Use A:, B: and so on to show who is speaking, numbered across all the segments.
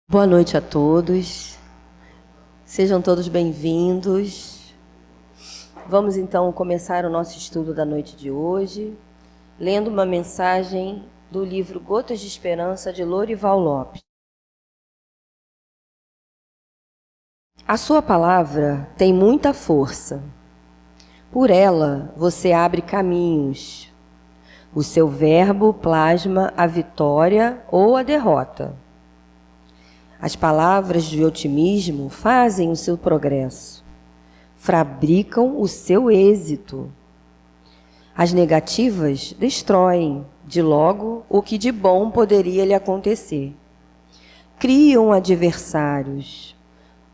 A: Boa noite a todos, sejam todos bem-vindos. Vamos então começar o nosso estudo da noite de hoje, lendo uma mensagem do livro Gotas de Esperança, de Lorival Lopes. A sua palavra tem muita força. Por ela você abre caminhos. O seu verbo plasma a vitória ou a derrota. As palavras de otimismo fazem o seu progresso, fabricam o seu êxito. As negativas destroem, de logo, o que de bom poderia lhe acontecer. Criam adversários,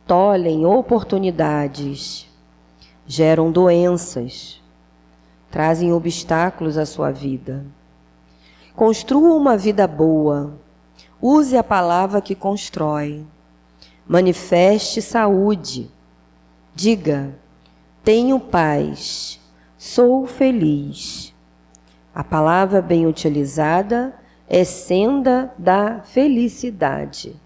A: tolhem oportunidades, geram doenças, trazem obstáculos à sua vida. Construa uma vida boa. Use a palavra que constrói. Manifeste saúde. Diga: tenho paz, sou feliz. A palavra bem utilizada é senda da felicidade.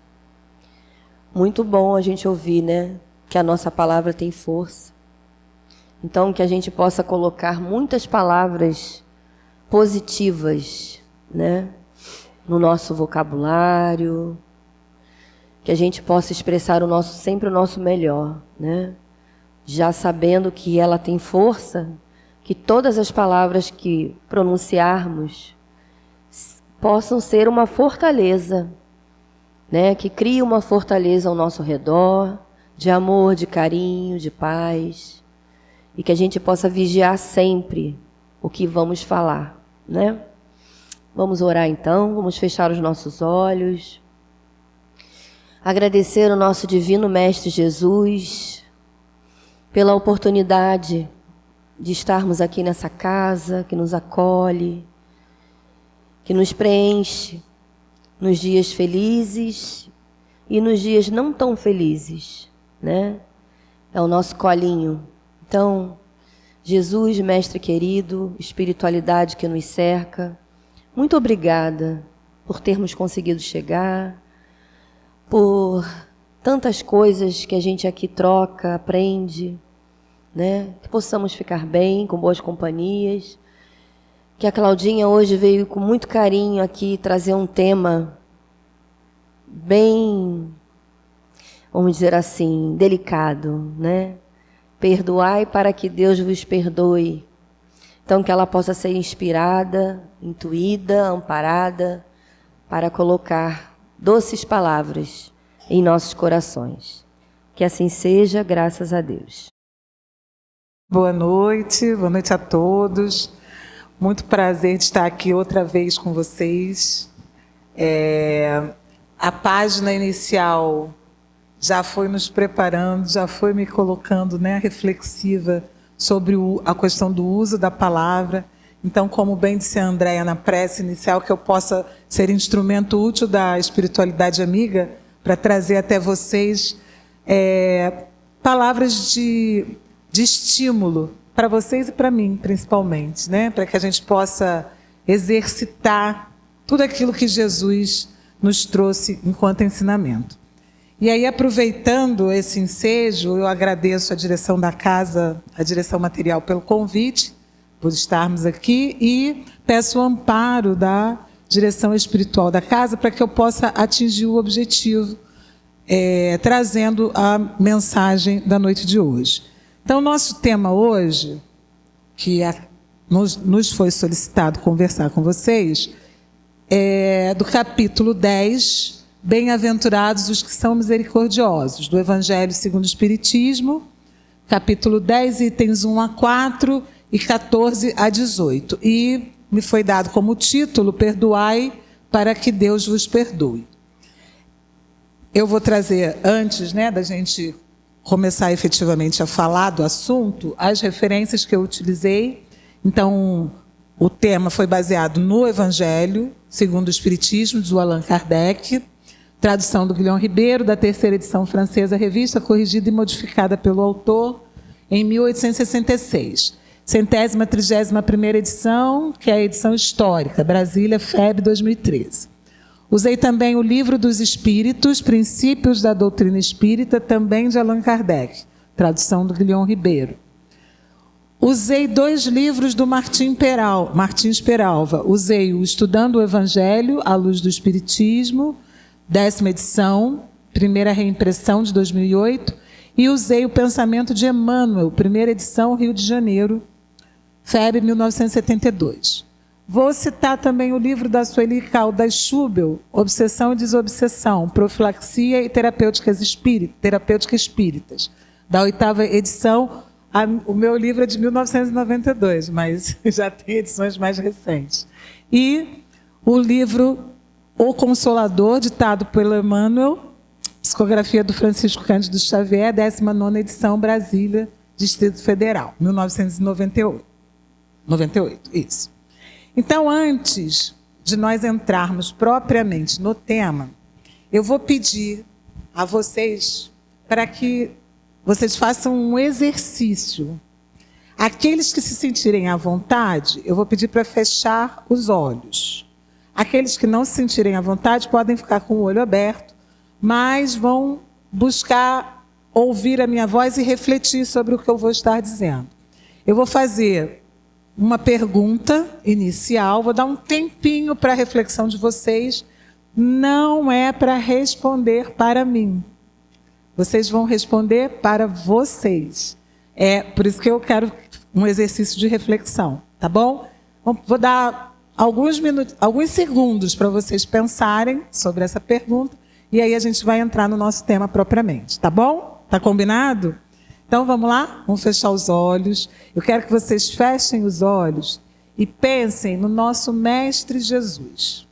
A: Muito bom a gente ouvir, né? Que a nossa palavra tem força. Então, que a gente possa colocar muitas palavras positivas, né? No nosso vocabulário, que a gente possa expressar sempre o nosso melhor, né? Já sabendo que ela tem força, que todas as palavras que pronunciarmos possam ser uma fortaleza, né? Que crie uma fortaleza ao nosso redor, de amor, de carinho, de paz, e que a gente possa vigiar sempre o que vamos falar, né? Vamos orar então, vamos fechar os nossos olhos. Agradecer ao nosso divino Mestre Jesus pela oportunidade de estarmos aqui nessa casa que nos acolhe, que nos preenche nos dias felizes e nos dias não tão felizes, né? É o nosso colinho. Então, Jesus, Mestre querido, espiritualidade que nos cerca, muito obrigada por termos conseguido chegar, por tantas coisas que a gente aqui troca, aprende, né? Que possamos ficar bem, com boas companhias. Que a Claudinha hoje veio com muito carinho aqui trazer um tema bem, vamos dizer assim, delicado, né? Perdoai para que Deus vos perdoe. Então, que ela possa ser inspirada, intuída, amparada, para colocar doces palavras em nossos corações. Que assim seja, graças a Deus.
B: Boa noite a todos. Muito prazer de estar aqui outra vez com vocês. A página inicial já foi nos preparando, já foi me colocando, né, reflexiva sobre a questão do uso da palavra. Então, como bem disse a Andréia na prece inicial, que eu possa ser instrumento útil da espiritualidade amiga para trazer até vocês palavras de estímulo para vocês e para mim, principalmente, né? Para que a gente possa exercitar tudo aquilo que Jesus nos trouxe enquanto ensinamento. E aí, aproveitando esse ensejo, eu agradeço a direção da casa, a direção material, pelo convite, por estarmos aqui, e peço o amparo da direção espiritual da casa para que eu possa atingir o objetivo, trazendo a mensagem da noite de hoje. Então, nosso tema hoje, que nos foi solicitado conversar com vocês, é do capítulo 10, Bem-aventurados os que são misericordiosos, do Evangelho segundo o Espiritismo, capítulo 10, itens 1 a 4 e 14 a 18. E me foi dado como título, Perdoai para que Deus vos perdoe. Eu vou trazer, antes, né, da gente começar efetivamente a falar do assunto, as referências que eu utilizei. Então, o tema foi baseado no Evangelho segundo o Espiritismo, do Allan Kardec, tradução do Guilherme Ribeiro, da terceira edição francesa, revista corrigida e modificada pelo autor em 1866. 131ª edição, que é a edição histórica, Brasília, FEB 2013. Usei também o Livro dos Espíritos, Princípios da Doutrina Espírita, também de Allan Kardec, tradução do Guilherme Ribeiro. Usei 2 livros do Martins Peralva. Usei o Estudando o Evangelho, à Luz do Espiritismo, 10ª edição, primeira reimpressão de 2008, e usei o Pensamento de Emmanuel, primeira edição, Rio de Janeiro, FEB 1972. Vou citar também o livro da Sueli Caldas Schubel, Obsessão e Desobsessão, Profilaxia e Terapêuticas Espíritas, da 8ª edição. O meu livro é de 1992, mas já tem edições mais recentes. E o livro O Consolador, ditado pelo Emmanuel, psicografia do Francisco Cândido Xavier, 19ª edição, Brasília, Distrito Federal, 1998. Isso. Então, antes de nós entrarmos propriamente no tema, eu vou pedir a vocês para que vocês façam um exercício. Aqueles que se sentirem à vontade, eu vou pedir para fechar os olhos. Aqueles que não se sentirem à vontade podem ficar com o olho aberto, mas vão buscar ouvir a minha voz e refletir sobre o que eu vou estar dizendo. Eu vou fazer uma pergunta inicial, vou dar um tempinho para a reflexão de vocês. Não é para responder para mim. Vocês vão responder para vocês. É por isso que eu quero um exercício de reflexão, tá bom? Vou dar alguns segundos para vocês pensarem sobre essa pergunta e aí a gente vai entrar no nosso tema propriamente, tá bom? Tá combinado? Então vamos lá? Vamos fechar os olhos. Eu quero que vocês fechem os olhos e pensem no nosso Mestre Jesus.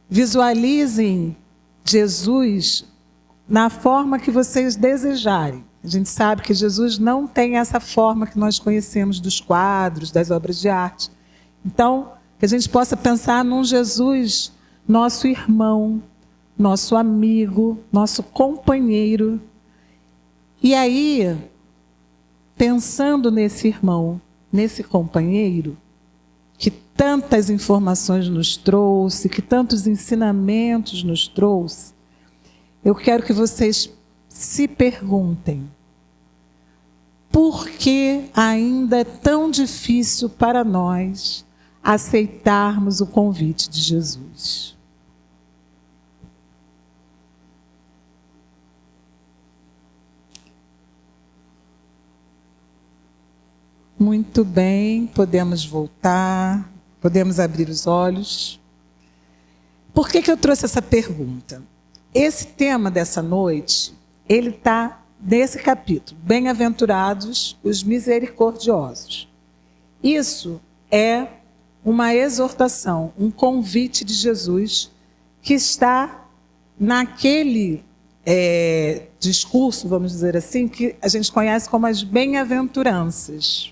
B: Visualizem Jesus na forma que vocês desejarem. A gente sabe que Jesus não tem essa forma que nós conhecemos dos quadros, das obras de arte. Então, que a gente possa pensar num Jesus, nosso irmão, nosso amigo, nosso companheiro. E aí, pensando nesse irmão, nesse companheiro, que tantas informações nos trouxe, que tantos ensinamentos nos trouxe, eu quero que vocês se perguntem: por que ainda é tão difícil para nós aceitarmos o convite de Jesus? Muito bem, podemos voltar, podemos abrir os olhos. Por que eu trouxe essa pergunta? Esse tema dessa noite, ele está nesse capítulo, Bem-aventurados os misericordiosos. Isso é uma exortação, um convite de Jesus que está naquele discurso, vamos dizer assim, que a gente conhece como as bem-aventuranças.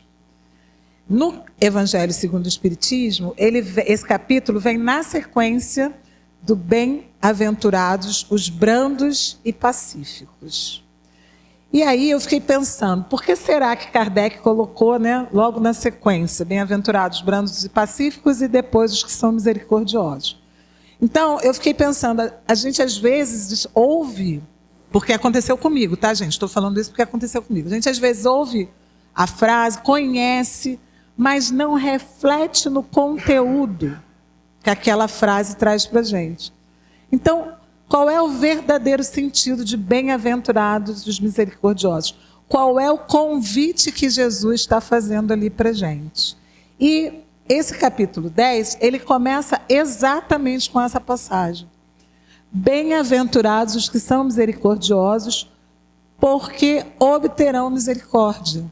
B: No Evangelho segundo o Espiritismo, esse capítulo vem na sequência do bem-aventurados os brandos e pacíficos. E aí eu fiquei pensando, por que será que Kardec colocou, logo na sequência, bem-aventurados, brandos e pacíficos, e depois os que são misericordiosos? Então, eu fiquei pensando, a gente às vezes ouve, porque aconteceu comigo, tá, gente? Estou falando isso porque aconteceu comigo. A gente às vezes ouve a frase, conhece, mas não reflete no conteúdo que aquela frase traz para a gente. Então, qual é o verdadeiro sentido de bem-aventurados os misericordiosos? Qual é o convite que Jesus está fazendo ali para a gente? E esse capítulo 10, ele começa exatamente com essa passagem. Bem-aventurados os que são misericordiosos, porque obterão misericórdia.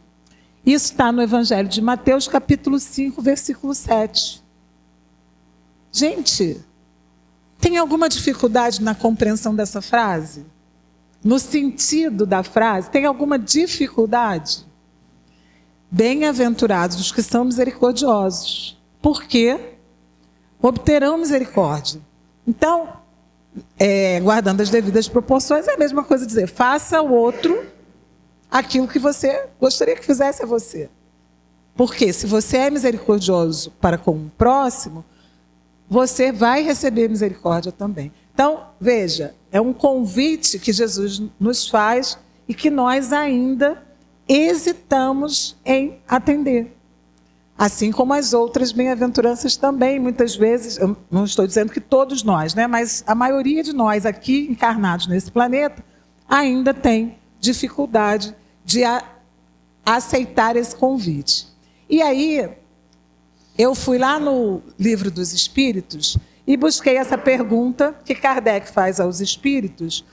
B: Isso está no Evangelho de Mateus, capítulo 5, versículo 7. Gente, tem alguma dificuldade na compreensão dessa frase? No sentido da frase, tem alguma dificuldade? Bem-aventurados os que são misericordiosos, porque obterão misericórdia. Então, guardando as devidas proporções, é a mesma coisa dizer, faça ao outro aquilo que você gostaria que fizesse a você. Porque se você é misericordioso para com o próximo, você vai receber misericórdia também. Então, veja, é um convite que Jesus nos faz e que nós ainda hesitamos em atender. Assim como as outras bem-aventuranças também, muitas vezes, eu não estou dizendo que todos nós, né, mas a maioria de nós aqui encarnados nesse planeta ainda tem dificuldade de aceitar esse convite. E aí, eu fui lá no Livro dos Espíritos e busquei essa pergunta que Kardec faz aos espíritos,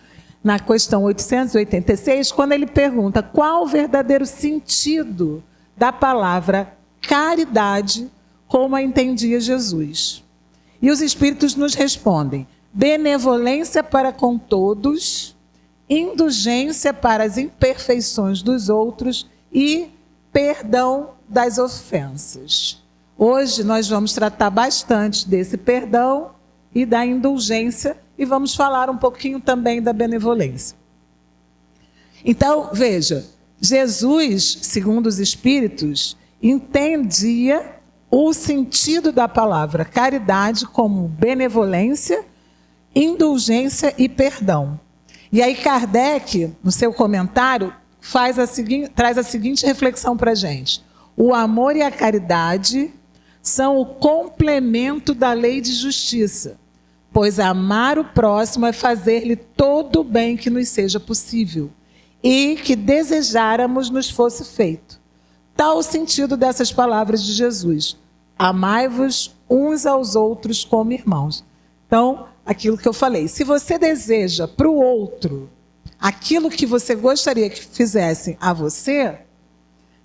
B: na questão 886, quando ele pergunta qual o verdadeiro sentido da palavra caridade, como a entendia Jesus. E os espíritos nos respondem: benevolência para com todos, indulgência para as imperfeições dos outros e perdão das ofensas. Hoje nós vamos tratar bastante desse perdão e da indulgência e vamos falar um pouquinho também da benevolência. Então, veja, Jesus, segundo os espíritos, entendia o sentido da palavra caridade como benevolência, indulgência e perdão. E aí Kardec, no seu comentário, traz a seguinte reflexão para a gente: o amor e a caridade são o complemento da lei de justiça, pois amar o próximo é fazer-lhe todo o bem que nos seja possível e que desejáramos nos fosse feito. Tal o sentido dessas palavras de Jesus: amai-vos uns aos outros como irmãos. Então, aquilo que eu falei, se você deseja para o outro aquilo que você gostaria que fizessem a você,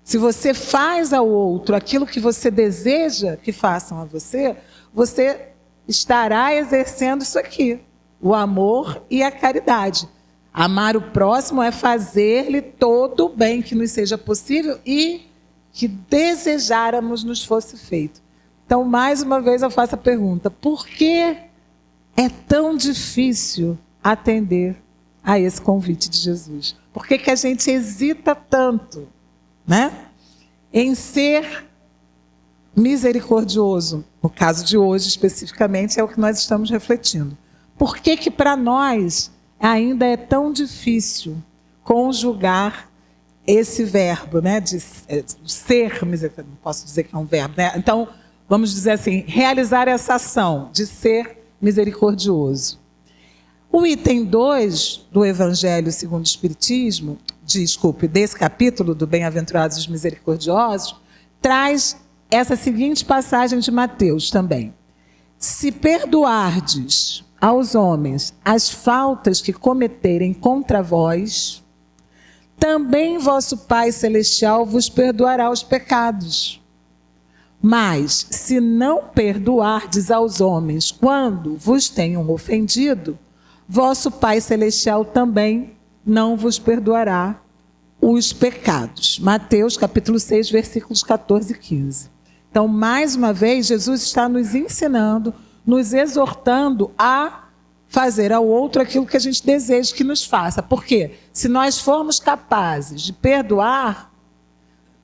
B: se você faz ao outro aquilo que você deseja que façam a você, você estará exercendo isso aqui, o amor e a caridade. Amar o próximo é fazer-lhe todo o bem que nos seja possível e que desejáramos nos fosse feito. Então, mais uma vez eu faço a pergunta: por que é tão difícil atender a esse convite de Jesus? Por que a gente hesita tanto, né, em ser misericordioso? No caso de hoje, especificamente, é o que nós estamos refletindo. Por que para nós ainda é tão difícil conjugar esse verbo, né, de ser misericordioso? Não posso dizer que é um verbo, né? Então, vamos dizer assim, realizar essa ação de ser misericordioso. O item 2 do Evangelho segundo o Espiritismo, desse capítulo do Bem-aventurados os Misericordiosos, traz essa seguinte passagem de Mateus também: se perdoardes aos homens as faltas que cometerem contra vós, também vosso Pai Celestial vos perdoará os pecados. Mas, se não perdoardes aos homens quando vos tenham ofendido, vosso Pai Celestial também não vos perdoará os pecados. Mateus capítulo 6, versículos 14 e 15. Então, mais uma vez, Jesus está nos ensinando, nos exortando a fazer ao outro aquilo que a gente deseja que nos faça. Porque se nós formos capazes de perdoar,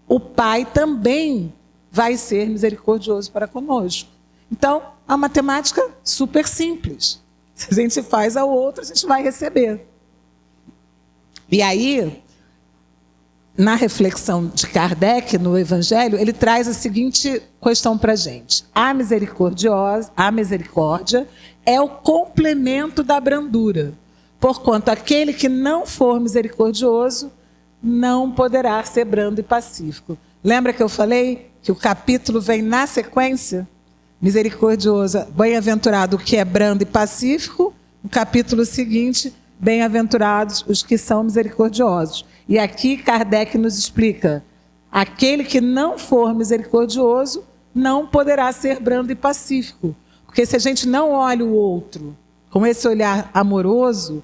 B: o Pai também vai ser misericordioso para conosco. Então, a matemática super simples. Se a gente faz ao outro, a gente vai receber. E aí, na reflexão de Kardec, no Evangelho, ele traz a seguinte questão para a gente: a misericórdia é o complemento da brandura, porquanto aquele que não for misericordioso não poderá ser brando e pacífico. Lembra que eu falei que o capítulo vem na sequência? Misericordioso, bem-aventurado o que é brando e pacífico. No capítulo seguinte, bem-aventurados os que são misericordiosos. E aqui Kardec nos explica: aquele que não for misericordioso não poderá ser brando e pacífico. Porque se a gente não olha o outro com esse olhar amoroso,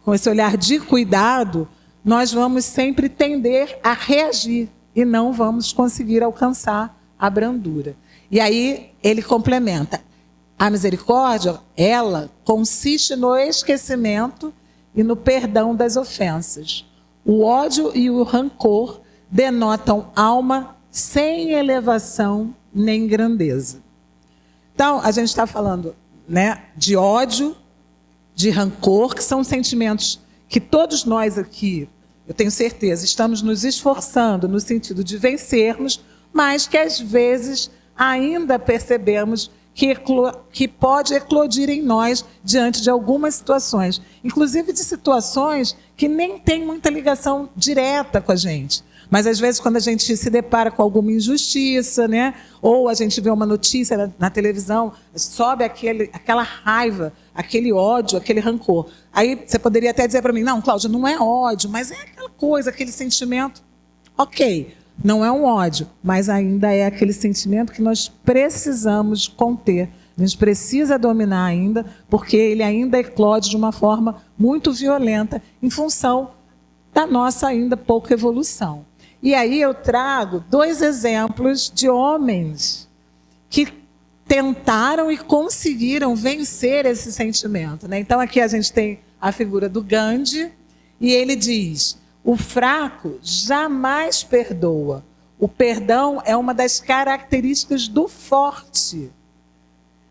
B: com esse olhar de cuidado, nós vamos sempre tender a reagir e não vamos conseguir alcançar a brandura. E aí ele complementa: a misericórdia, ela consiste no esquecimento e no perdão das ofensas. O ódio e o rancor denotam alma sem elevação nem grandeza. Então, a gente está falando, né, de ódio, de rancor, que são sentimentos que todos nós aqui, eu tenho certeza, estamos nos esforçando no sentido de vencermos, mas que às vezes ainda percebemos que pode eclodir em nós diante de algumas situações, inclusive de situações que nem têm muita ligação direta com a gente. Mas às vezes quando a gente se depara com alguma injustiça, né? Ou a gente vê uma notícia na televisão, sobe aquela raiva, aquele ódio, aquele rancor. Aí você poderia até dizer para mim, não, Cláudia, não é ódio, mas é aquela coisa, aquele sentimento. Ok, não é um ódio, mas ainda é aquele sentimento que nós precisamos conter. A gente precisa dominar ainda, porque ele ainda eclode de uma forma muito violenta, em função da nossa ainda pouca evolução. E aí eu trago 2 exemplos de homens que tentaram e conseguiram vencer esse sentimento, né? Então aqui a gente tem a figura do Gandhi, e ele diz: o fraco jamais perdoa. O perdão é uma das características do forte.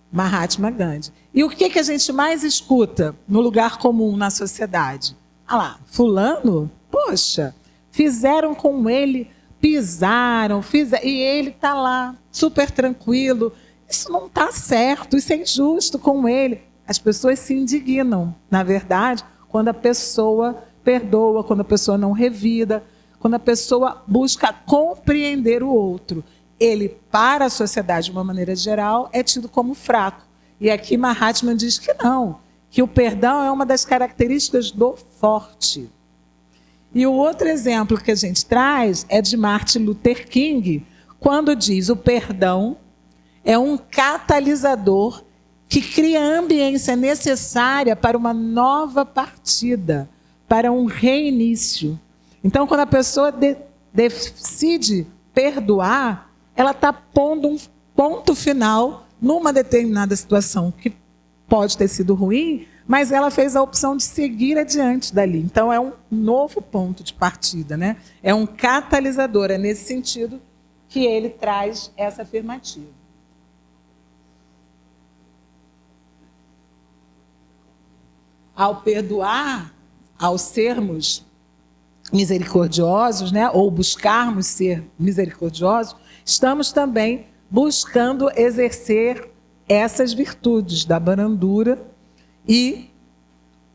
B: Mahatma Gandhi. E o que a gente mais escuta no lugar comum na sociedade? Ah lá, fulano, poxa, fizeram com ele, pisaram, e ele está lá, super tranquilo. Isso não está certo, isso é injusto com ele. As pessoas se indignam, na verdade, quando a pessoa perdoa, quando a pessoa não revida, quando a pessoa busca compreender o outro. Ele, para a sociedade, de uma maneira geral, é tido como fraco. E aqui Mahatma diz que não, que o perdão é uma das características do forte. E o outro exemplo que a gente traz é de Martin Luther King, quando diz: o perdão é um catalisador que cria a ambiência necessária para uma nova partida, para um reinício. Então, quando a pessoa decide perdoar, ela está pondo um ponto final numa determinada situação que pode ter sido ruim, mas ela fez a opção de seguir adiante dali. Então, é um novo ponto de partida, né? É um catalisador, é nesse sentido que ele traz essa afirmativa. Ao perdoar, ao sermos misericordiosos, né, ou buscarmos ser misericordiosos, estamos também buscando exercer essas virtudes da brandura e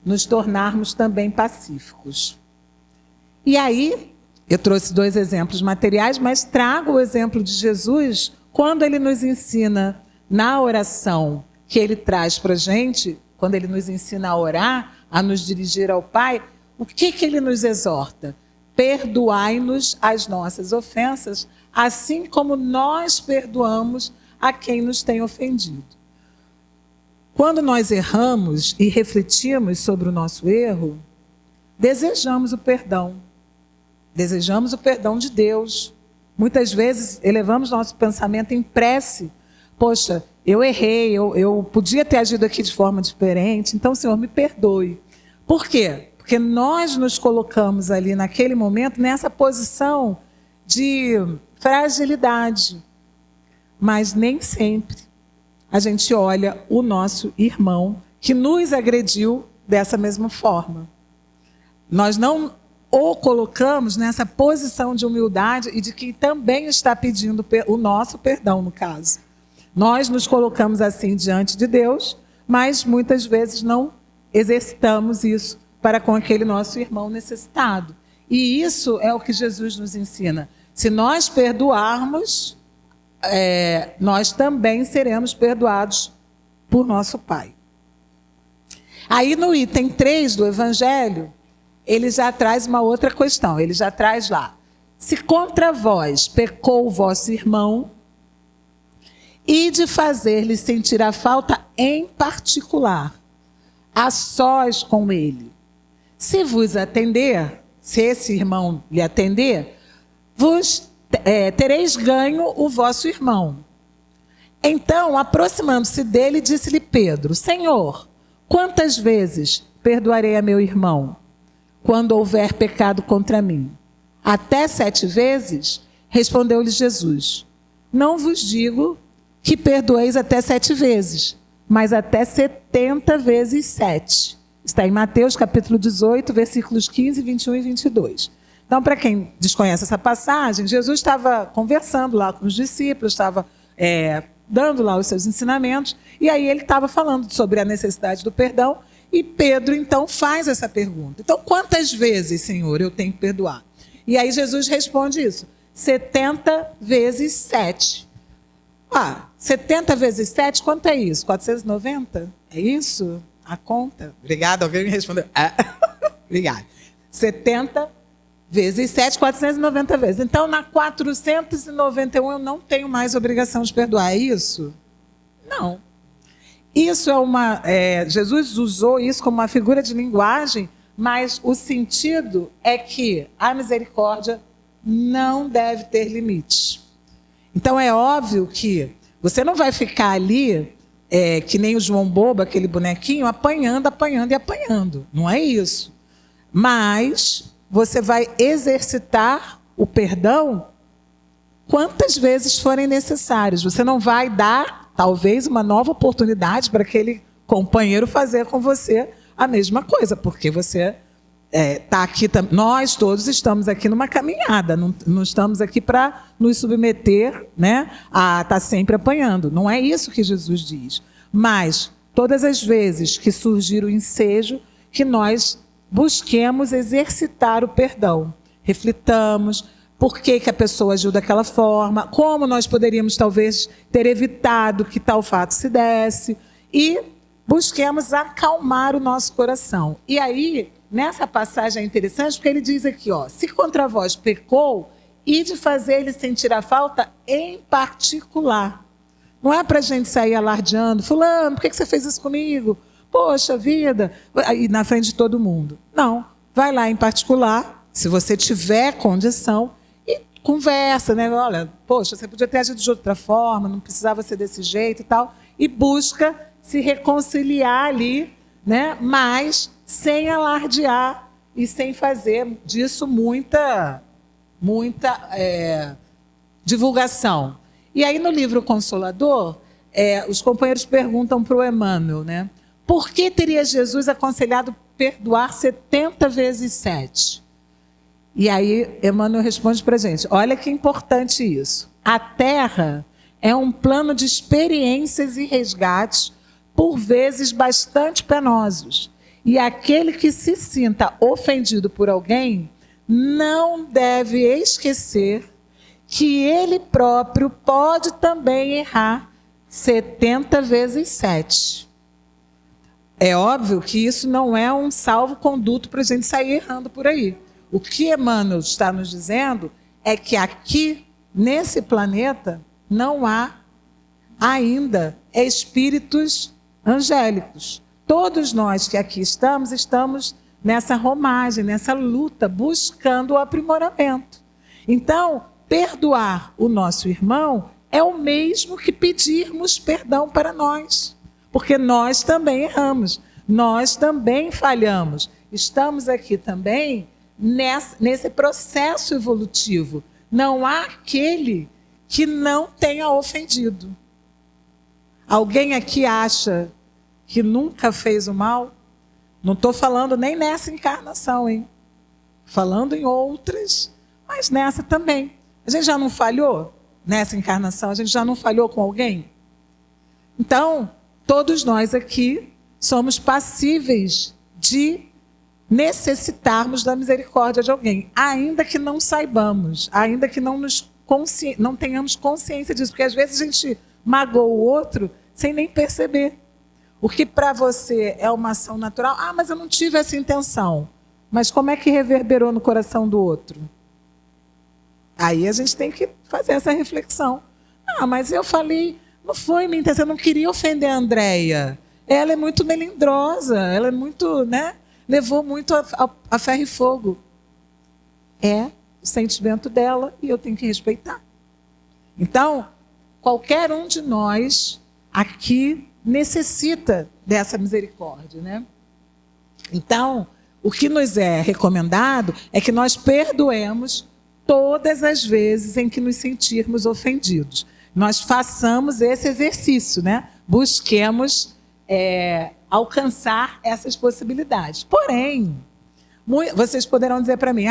B: nos tornarmos também pacíficos. E aí, eu trouxe 2 exemplos materiais, mas trago o exemplo de Jesus, quando ele nos ensina na oração que ele traz para a gente, quando ele nos ensina a orar, a nos dirigir ao Pai, o que ele nos exorta? Perdoai-nos as nossas ofensas, assim como nós perdoamos a quem nos tem ofendido. Quando nós erramos e refletimos sobre o nosso erro, desejamos o perdão. Desejamos o perdão de Deus. Muitas vezes elevamos nosso pensamento em prece. Poxa, eu errei, eu podia ter agido aqui de forma diferente, então, Senhor, me perdoe. Por quê? Porque nós nos colocamos ali naquele momento nessa posição de fragilidade. Mas nem sempre a gente olha o nosso irmão que nos agrediu dessa mesma forma. Nós não o colocamos nessa posição de humildade e de que também está pedindo o nosso perdão, no caso. Nós nos colocamos assim diante de Deus, mas muitas vezes não exercitamos isso para com aquele nosso irmão necessitado. E isso é o que Jesus nos ensina. Se nós perdoarmos, nós também seremos perdoados por nosso Pai. Aí no item 3 do Evangelho, ele já traz uma outra questão. Ele já traz lá: se contra vós pecou o vosso irmão, e de fazer-lhe sentir a falta em particular, a sós com ele. Se vos atender, se esse irmão lhe atender, tereis ganho o vosso irmão. Então, aproximando-se dele, disse-lhe Pedro: Senhor, quantas vezes perdoarei a meu irmão, quando houver pecado contra mim? Até 7 vezes? Respondeu-lhe Jesus: não vos digo que perdoeis até 7 vezes, mas até 70 vezes 7. Está em Mateus capítulo 18, versículos 15, 21 e 22. Então, para quem desconhece essa passagem, Jesus estava conversando lá com os discípulos, estava dando lá os seus ensinamentos, e aí ele estava falando sobre a necessidade do perdão, e Pedro, então, faz essa pergunta. Então, quantas vezes, Senhor, eu tenho que perdoar? E aí Jesus responde isso, 70 vezes 7. 70 vezes 7, quanto é isso? 490? É isso? A conta? Obrigada, alguém me respondeu. Obrigada. 70 vezes 7, 490 vezes. Então, na 491, eu não tenho mais obrigação de perdoar. É isso? Não. Isso Jesus usou isso como uma figura de linguagem, mas o sentido é que a misericórdia não deve ter limites. Então, é óbvio que você não vai ficar ali, que nem o João Bobo, aquele bonequinho, apanhando, apanhando e apanhando. Não é isso. Mas você vai exercitar o perdão quantas vezes forem necessárias. Você não vai dar, talvez, uma nova oportunidade para aquele companheiro fazer com você a mesma coisa, porque você está aqui, nós todos estamos aqui numa caminhada, não estamos aqui para nos submeter, né, a estar sempre apanhando. Não é isso que Jesus diz. Mas, todas as vezes que surgir o ensejo, que nós busquemos exercitar o perdão. Reflitamos por que a pessoa agiu daquela forma, como nós poderíamos, talvez, ter evitado que tal fato se desse, e busquemos acalmar o nosso coração. E aí, nessa passagem é interessante, porque ele diz aqui, se contra vós pecou, ide fazer ele sentir a falta em particular. Não é para a gente sair alardeando, fulano, por que você fez isso comigo? Poxa vida, e na frente de todo mundo. Não, vai lá em particular, se você tiver condição, e conversa, né? Olha, poxa, você podia ter agido de outra forma, não precisava ser desse jeito e tal, e busca se reconciliar ali, né? Mas sem alardear e sem fazer disso muita divulgação. E aí no livro Consolador, os companheiros perguntam para o Emmanuel, né? Por que teria Jesus aconselhado perdoar 70 vezes 7? E aí Emmanuel responde para a gente, olha que importante isso. A Terra é um plano de experiências e resgates, por vezes bastante penosos. E aquele que se sinta ofendido por alguém não deve esquecer que ele próprio pode também errar 70 vezes 7. É óbvio que isso não é um salvo-conduto para a gente sair errando por aí. O que Emmanuel está nos dizendo é que aqui, nesse planeta, não há ainda espíritos angélicos. Todos nós que aqui estamos nessa romagem, nessa luta, buscando o aprimoramento. Então, perdoar o nosso irmão é o mesmo que pedirmos perdão para nós. Porque nós também erramos, nós também falhamos. Estamos aqui também nesse processo evolutivo. Não há aquele que não tenha ofendido. Alguém aqui acha que nunca fez o mal? Não estou falando nem nessa encarnação, hein? Falando em outras, mas nessa também. A gente já não falhou nessa encarnação? A gente já não falhou com alguém? Então, todos nós aqui somos passíveis de necessitarmos da misericórdia de alguém, ainda que não saibamos, ainda que não tenhamos consciência disso, porque às vezes a gente magoa o outro sem nem perceber. O que para você é uma ação natural, mas eu não tive essa intenção. Mas como é que reverberou no coração do outro? Aí a gente tem que fazer essa reflexão. Mas eu falei, não foi minha intenção, eu não queria ofender a Andréia. Ela é muito melindrosa, ela é muito, né? Levou muito a ferro e fogo. É o sentimento dela e eu tenho que respeitar. Então, qualquer um de nós aqui necessita dessa misericórdia, né? Então, o que nos é recomendado é que nós perdoemos todas as vezes em que nos sentirmos ofendidos. nós façamos esse exercício, né? Busquemos alcançar essas possibilidades. Porém, vocês poderão dizer para mim,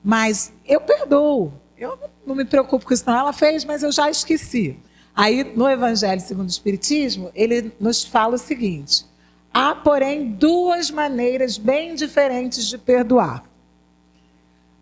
B: mas eu perdoo, eu não me preocupo com isso não, ela fez, mas eu já esqueci. Aí, no Evangelho segundo o Espiritismo, ele nos fala o seguinte: há, porém, duas maneiras bem diferentes de perdoar.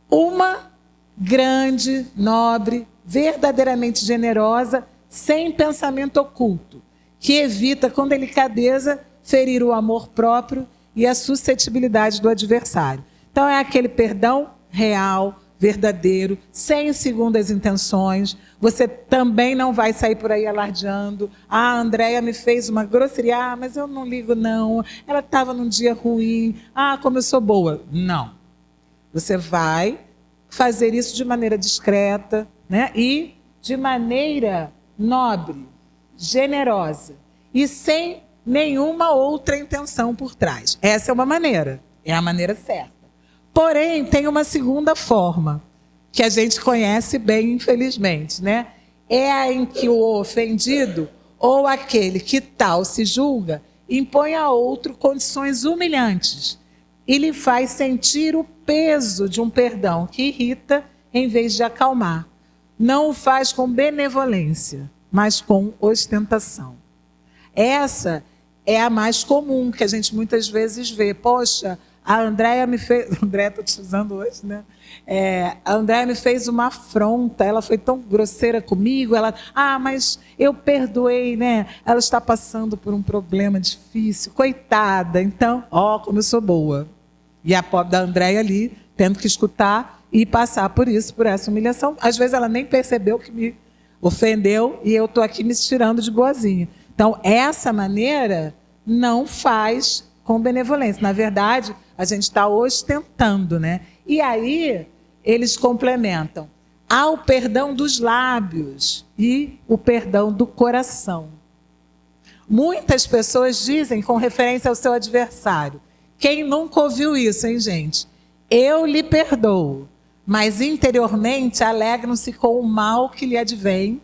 B: Uma grande, nobre, verdadeiramente generosa, sem pensamento oculto, que evita com delicadeza ferir o amor próprio e a suscetibilidade do adversário. Então é aquele perdão real, verdadeiro, sem segundas intenções. Você também não vai sair por aí alardeando. A Andréia me fez uma grosseria, mas eu não ligo não. Ela estava num dia ruim. Como eu sou boa. Não. Você vai fazer isso de maneira discreta, né? E de maneira nobre, generosa e sem nenhuma outra intenção por trás. Essa é uma maneira, é a maneira certa. Porém, tem uma segunda forma, que a gente conhece bem, infelizmente, né? É a em que o ofendido, ou aquele que tal se julga, impõe a outro condições humilhantes e lhe faz sentir o peso de um perdão que irrita em vez de acalmar. Não o faz com benevolência, mas com ostentação. Essa é a mais comum, que a gente muitas vezes vê. Poxa, a Andréia me fez... Andréia, estou te usando hoje, né? A Andréia me fez uma afronta, ela foi tão grosseira comigo, mas eu perdoei, né? Ela está passando por um problema difícil, coitada. Então, como eu sou boa. E a pobre da Andréia ali, tendo que escutar e passar por isso, por essa humilhação. Às vezes ela nem percebeu que me ofendeu e eu estou aqui me tirando de boazinha. Então, essa maneira não faz com benevolência. Na verdade, a gente está ostentando, né? E aí, eles complementam. Há o perdão dos lábios e o perdão do coração. Muitas pessoas dizem, com referência ao seu adversário, quem nunca ouviu isso, hein, gente? Eu lhe perdoo, mas interiormente alegram-se com o mal que lhe advém,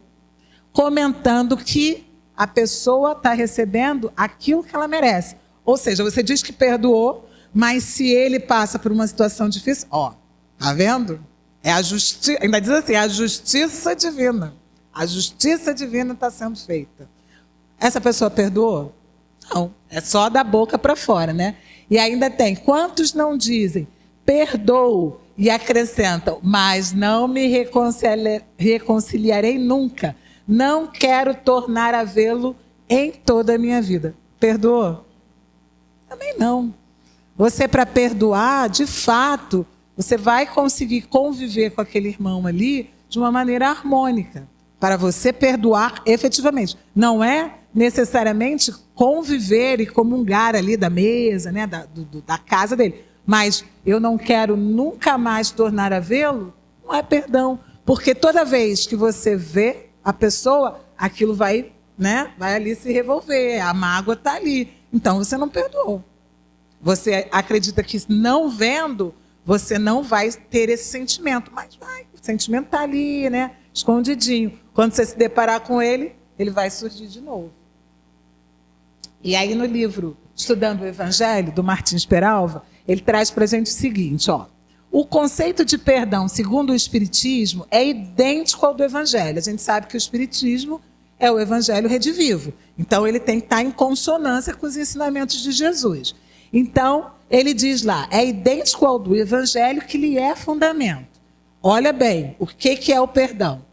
B: comentando que a pessoa está recebendo aquilo que ela merece. Ou seja, você diz que perdoou, mas se ele passa por uma situação difícil, tá vendo? É a justiça, ainda diz assim, a justiça divina. A justiça divina está sendo feita. Essa pessoa perdoou? Não, é só da boca para fora, né? E ainda tem, quantos não dizem, perdoo, e acrescentam, mas não me reconciliarei nunca. Não quero tornar a vê-lo em toda a minha vida. Perdoou? Também não. Você, para perdoar, de fato, você vai conseguir conviver com aquele irmão ali de uma maneira harmônica. Para você perdoar efetivamente. Não é necessariamente conviver e comungar ali da mesa, né, da casa dele. Mas eu não quero nunca mais tornar a vê-lo, não é perdão. Porque toda vez que você vê a pessoa, aquilo vai ali se revolver, a mágoa está ali. Então você não perdoou. Você acredita que não vendo, você não vai ter esse sentimento. Mas o sentimento está ali, né, escondidinho. Quando você se deparar com ele, ele vai surgir de novo. E aí no livro Estudando o Evangelho, do Martins Peralva, ele traz para a gente o seguinte, o conceito de perdão, segundo o Espiritismo, é idêntico ao do Evangelho. A gente sabe que o Espiritismo é o Evangelho redivivo. Então, ele tem que estar em consonância com os ensinamentos de Jesus. Então, ele diz lá, é idêntico ao do Evangelho que lhe é fundamento. Olha bem, o que é o perdão?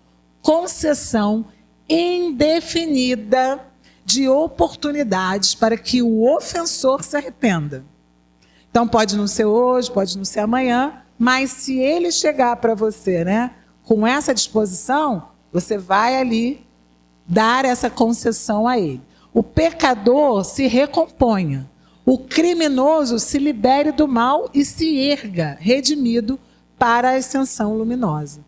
B: Concessão indefinida de oportunidades para que o ofensor se arrependa. Então, pode não ser hoje, pode não ser amanhã, mas se ele chegar para você, né, com essa disposição, você vai ali dar essa concessão a ele. O pecador se recomponha, o criminoso se libere do mal e se erga, redimido, para a ascensão luminosa.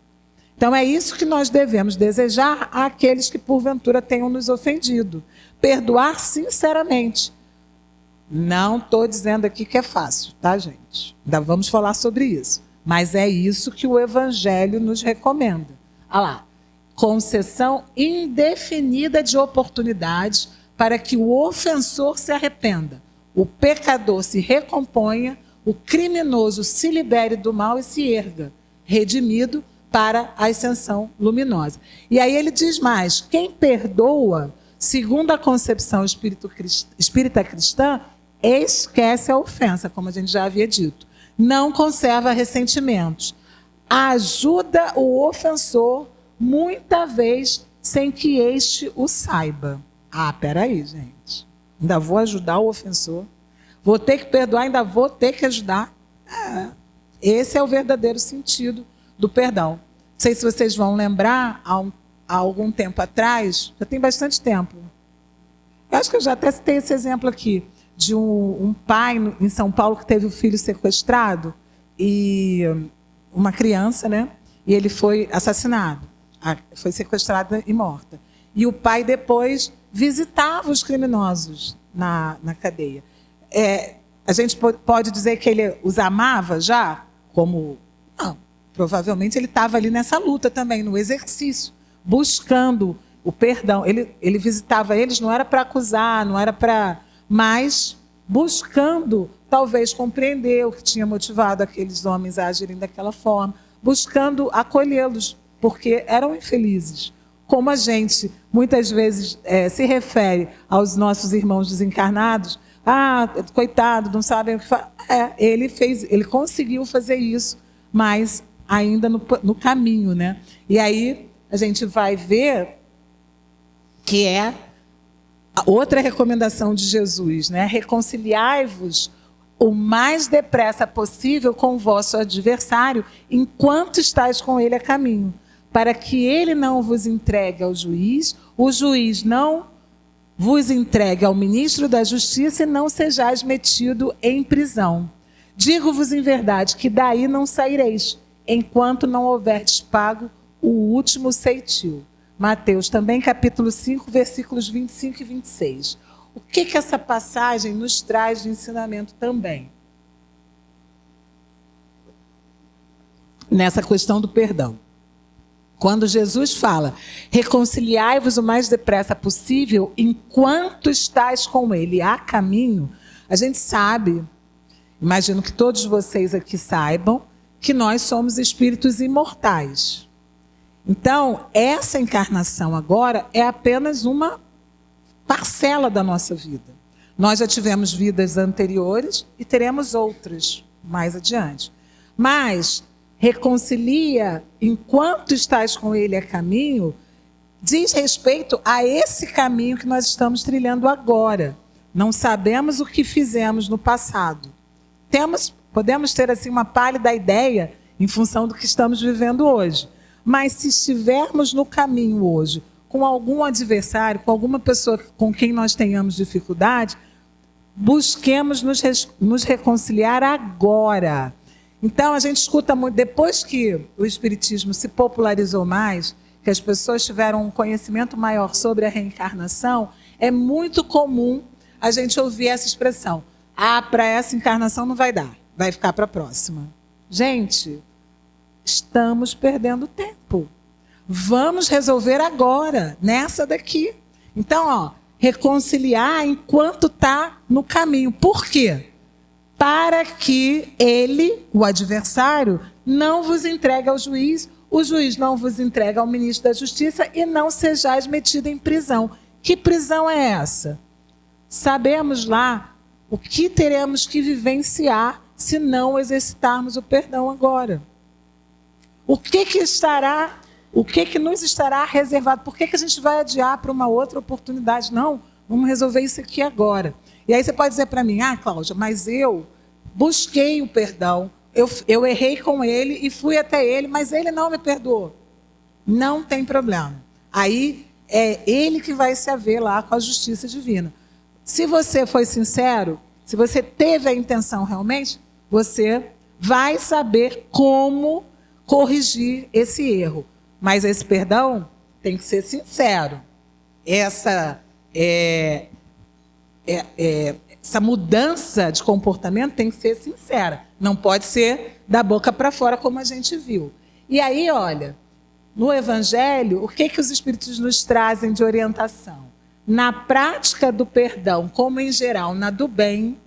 B: Então, é isso que nós devemos desejar àqueles que, porventura, tenham nos ofendido. Perdoar sinceramente. Não estou dizendo aqui que é fácil, tá, gente? Ainda vamos falar sobre isso. Mas é isso que o Evangelho nos recomenda. Olha lá. concessão indefinida de oportunidades para que o ofensor se arrependa, o pecador se recomponha, o criminoso se libere do mal e se erga, redimido para a ascensão luminosa. E aí ele diz mais: quem perdoa, segundo a concepção espírita cristã, esquece a ofensa, como a gente já havia dito. Não conserva ressentimentos. Ajuda o ofensor, muita vez, sem que este o saiba. Ah, peraí, gente. Ainda vou ajudar o ofensor. Vou ter que perdoar, ainda vou ter que ajudar. Esse é o verdadeiro sentido do perdão. Não sei se vocês vão lembrar, há algum tempo atrás, já tem bastante tempo. Eu acho que eu já até citei esse exemplo aqui, de um pai em São Paulo que teve o filho sequestrado, e uma criança, né? E ele foi assassinado, foi sequestrada e morta. E o pai depois visitava os criminosos na cadeia. A gente pode dizer que ele os amava já? Como? Não. Provavelmente ele estava ali nessa luta também, no exercício, buscando o perdão. Ele visitava eles, não era para acusar, não era para... mas buscando, talvez, compreender o que tinha motivado aqueles homens a agirem daquela forma, buscando acolhê-los, porque eram infelizes. Como a gente, muitas vezes, se refere aos nossos irmãos desencarnados, coitado, não sabem o que fazer. Ele conseguiu fazer isso, mas ainda no caminho, né? E aí a gente vai ver que é outra recomendação de Jesus, né? Reconciliai-vos o mais depressa possível com o vosso adversário, enquanto estáis com ele a caminho, para que ele não vos entregue ao juiz, o juiz não vos entregue ao ministro da justiça e não sejais metido em prisão. Digo-vos em verdade que daí não saireis, enquanto não houverdes pago o último ceitil. Mateus também, capítulo 5, versículos 25 e 26. O que essa passagem nos traz de ensinamento também? Nessa questão do perdão. Quando Jesus fala, reconciliai-vos o mais depressa possível, enquanto estáis com ele a caminho, a gente sabe, imagino que todos vocês aqui saibam, que nós somos espíritos imortais. Então, essa encarnação agora é apenas uma parcela da nossa vida. Nós já tivemos vidas anteriores e teremos outras mais adiante. Mas reconcilia enquanto estás com ele a caminho, diz respeito a esse caminho que nós estamos trilhando agora. Não sabemos o que fizemos no passado. Podemos ter assim uma pálida ideia em função do que estamos vivendo hoje. Mas se estivermos no caminho hoje, com algum adversário, com alguma pessoa com quem nós tenhamos dificuldade, busquemos nos reconciliar agora. Então, a gente escuta muito, depois que o Espiritismo se popularizou mais, que as pessoas tiveram um conhecimento maior sobre a reencarnação, é muito comum a gente ouvir essa expressão: para essa encarnação não vai dar, vai ficar para a próxima. Gente, estamos perdendo tempo. Vamos resolver agora, nessa daqui. Então, reconciliar enquanto está no caminho. Por quê? Para que ele, o adversário, não vos entregue ao juiz, o juiz não vos entregue ao ministro da Justiça e não sejais metido em prisão. Que prisão é essa? Sabemos lá o que teremos que vivenciar se não exercitarmos o perdão agora. O que nos estará reservado? Por que a gente vai adiar para uma outra oportunidade? Não, vamos resolver isso aqui agora. E aí você pode dizer para mim, Cláudia, mas eu busquei o perdão, eu errei com ele e fui até ele, mas ele não me perdoou. Não tem problema. Aí é ele que vai se haver lá com a justiça divina. Se você foi sincero, se você teve a intenção realmente, você vai saber como corrigir esse erro. Mas esse perdão tem que ser sincero. Essa mudança de comportamento tem que ser sincera. Não pode ser da boca para fora, como a gente viu. E aí, olha, no Evangelho, o que os Espíritos nos trazem de orientação? Na prática do perdão, como em geral na do bem,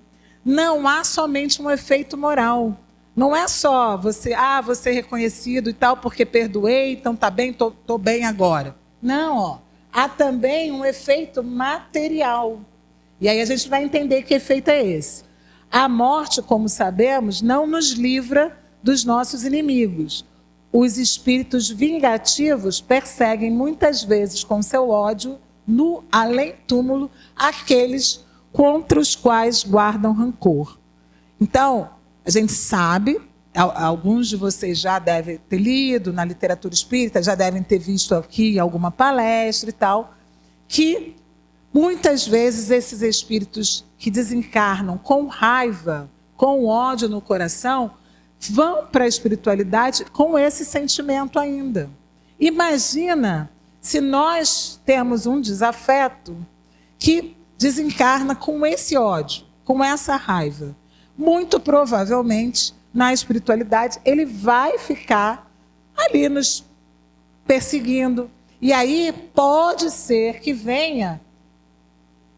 B: não há somente um efeito moral. Não é só você é reconhecido e tal, porque perdoei, então tá bem, tô bem agora. Não, há também um efeito material. E aí a gente vai entender que efeito é esse. A morte, como sabemos, não nos livra dos nossos inimigos. Os espíritos vingativos perseguem muitas vezes com seu ódio, no além-túmulo, aqueles contra os quais guardam rancor. Então, a gente sabe, alguns de vocês já devem ter lido na literatura espírita, já devem ter visto aqui alguma palestra e tal, que muitas vezes esses espíritos que desencarnam com raiva, com ódio no coração, vão para a espiritualidade com esse sentimento ainda. Imagina se nós temos um desafeto que desencarna com esse ódio, com essa raiva. Muito provavelmente, na espiritualidade, ele vai ficar ali nos perseguindo. E aí pode ser que venha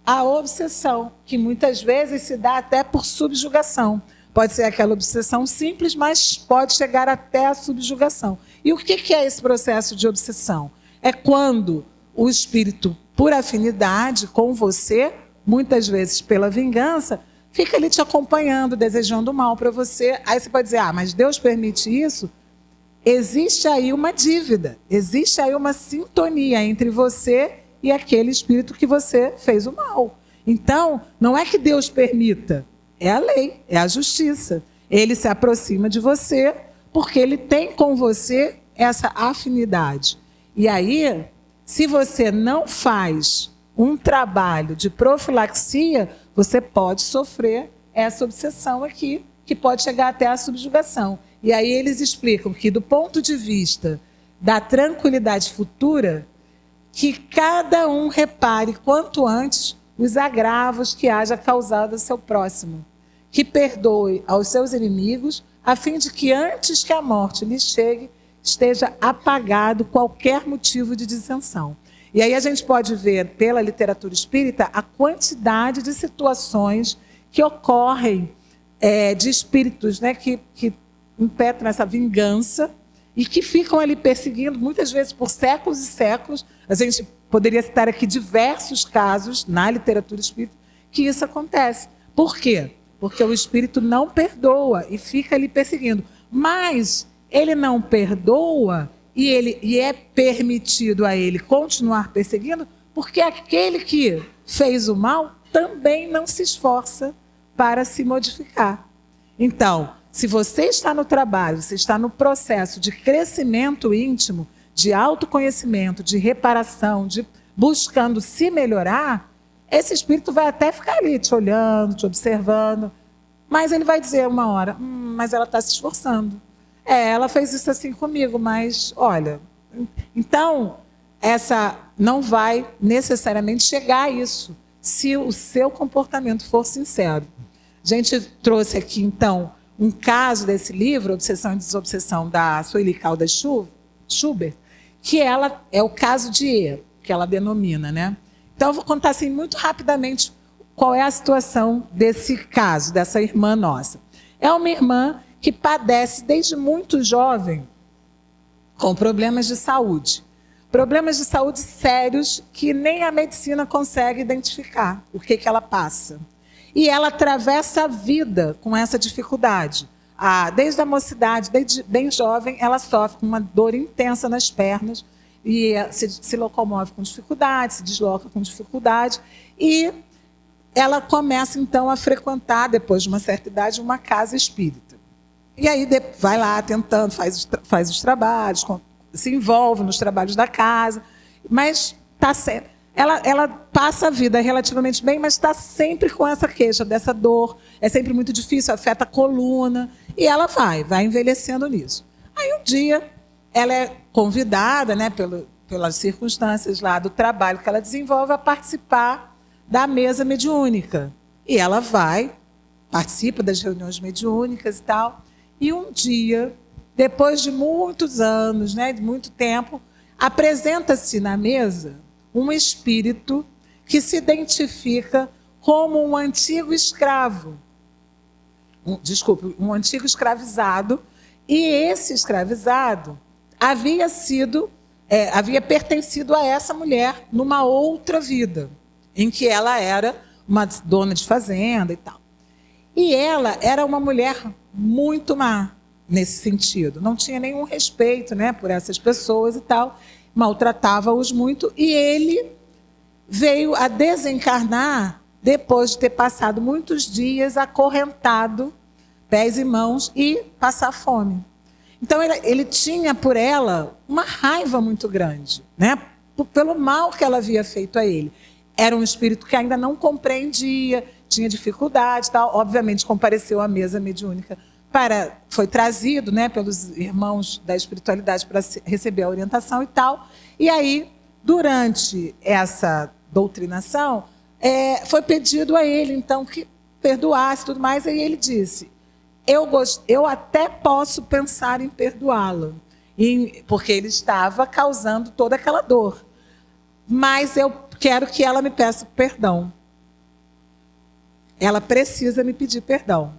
B: a obsessão, que muitas vezes se dá até por subjugação. Pode ser aquela obsessão simples, mas pode chegar até a subjugação. E o que é esse processo de obsessão? É quando o espírito, por afinidade com você, muitas vezes pela vingança, fica ali te acompanhando, desejando mal para você. Aí você pode dizer, mas Deus permite isso? Existe aí uma dívida, existe aí uma sintonia entre você e aquele espírito que você fez o mal. Então, não é que Deus permita, é a lei, é a justiça. Ele se aproxima de você porque ele tem com você essa afinidade. E aí, se você não faz um trabalho de profilaxia, você pode sofrer essa obsessão aqui, que pode chegar até a subjugação. E aí eles explicam que, do ponto de vista da tranquilidade futura, que cada um repare quanto antes os agravos que haja causado ao seu próximo, que perdoe aos seus inimigos, a fim de que antes que a morte lhe chegue, esteja apagado qualquer motivo de dissensão. E aí a gente pode ver, pela literatura espírita, a quantidade de situações que ocorrem de espíritos, né, que impetram essa vingança e que ficam ali perseguindo, muitas vezes por séculos e séculos. A gente poderia citar aqui diversos casos na literatura espírita que isso acontece. Por quê? Porque o espírito não perdoa e fica ali perseguindo. Mas ele não perdoa e é permitido a ele continuar perseguindo porque aquele que fez o mal também não se esforça para se modificar. Então, se você está no trabalho, você está no processo de crescimento íntimo, de autoconhecimento, de reparação, de buscando se melhorar, esse espírito vai até ficar ali te olhando, te observando, mas ele vai dizer uma hora, mas ela está se esforçando. Ela fez isso assim comigo, mas olha, então essa não vai necessariamente chegar a isso, se o seu comportamento for sincero. A gente trouxe aqui, então, um caso desse livro, Obsessão e Desobsessão, da Sueli Caldas Schubert, que ela é o caso de E, que ela denomina, né? Então, eu vou contar assim, muito rapidamente qual é a situação desse caso, dessa irmã nossa. É uma irmã que padece desde muito jovem com problemas de saúde. Problemas de saúde sérios que nem a medicina consegue identificar o que ela passa. E ela atravessa a vida com essa dificuldade. Desde a mocidade, desde bem jovem, ela sofre com uma dor intensa nas pernas e se locomove com dificuldade, se desloca com dificuldade. E ela começa, então, a frequentar, depois de uma certa idade, uma casa espírita. E aí vai lá tentando, faz os trabalhos, se envolve nos trabalhos da casa, mas está sempre... Ela passa a vida relativamente bem, mas está sempre com essa queixa, dessa dor. É sempre muito difícil, afeta a coluna. E ela vai envelhecendo nisso. Aí um dia, ela é convidada, né, pelas circunstâncias lá do trabalho que ela desenvolve, a participar da mesa mediúnica. E ela participa das reuniões mediúnicas e tal. E um dia, depois de muitos anos, né, de muito tempo, apresenta-se na mesa um espírito que se identifica como um antigo escravo. Um antigo escravizado. E esse escravizado havia pertencido a essa mulher numa outra vida, em que ela era uma dona de fazenda e tal. E ela era uma mulher muito má nesse sentido. Não tinha nenhum respeito, né, por essas pessoas e tal. Maltratava-os muito. E ele veio a desencarnar depois de ter passado muitos dias acorrentado, pés e mãos, e passar fome. Então ele tinha por ela uma raiva muito grande, né, pelo mal que ela havia feito a ele. Era um espírito que ainda não compreendia, tinha dificuldade, tal. Obviamente compareceu à mesa mediúnica, foi trazido, né, pelos irmãos da espiritualidade para receber a orientação e tal. E aí, durante essa doutrinação, foi pedido a ele, então, que perdoasse e tudo mais. E ele disse: eu até posso pensar em perdoá-la, porque ele estava causando toda aquela dor. Mas eu quero que ela me peça perdão. Ela precisa me pedir perdão.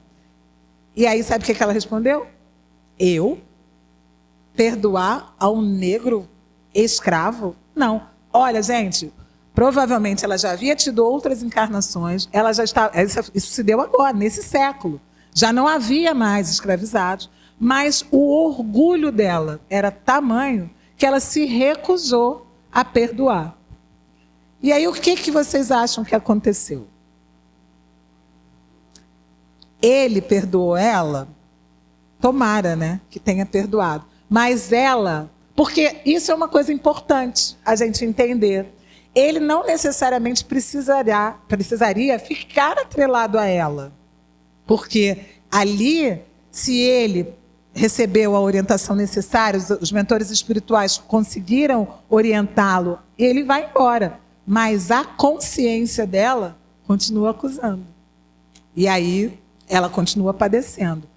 B: E aí, sabe o que ela respondeu? Eu? Perdoar a um negro escravo? Não. Olha, gente, provavelmente ela já havia tido outras encarnações, ela já estava, isso se deu agora, nesse século. Já não havia mais escravizados, mas o orgulho dela era tamanho que ela se recusou a perdoar. E aí, o que vocês acham que aconteceu? Ele perdoou ela? Tomara, né, que tenha perdoado. Mas ela, porque isso é uma coisa importante a gente entender. Ele não necessariamente precisaria ficar atrelado a ela. Porque ali, se ele recebeu a orientação necessária, os mentores espirituais conseguiram orientá-lo, ele vai embora. Mas a consciência dela continua acusando. E aí ela continua padecendo.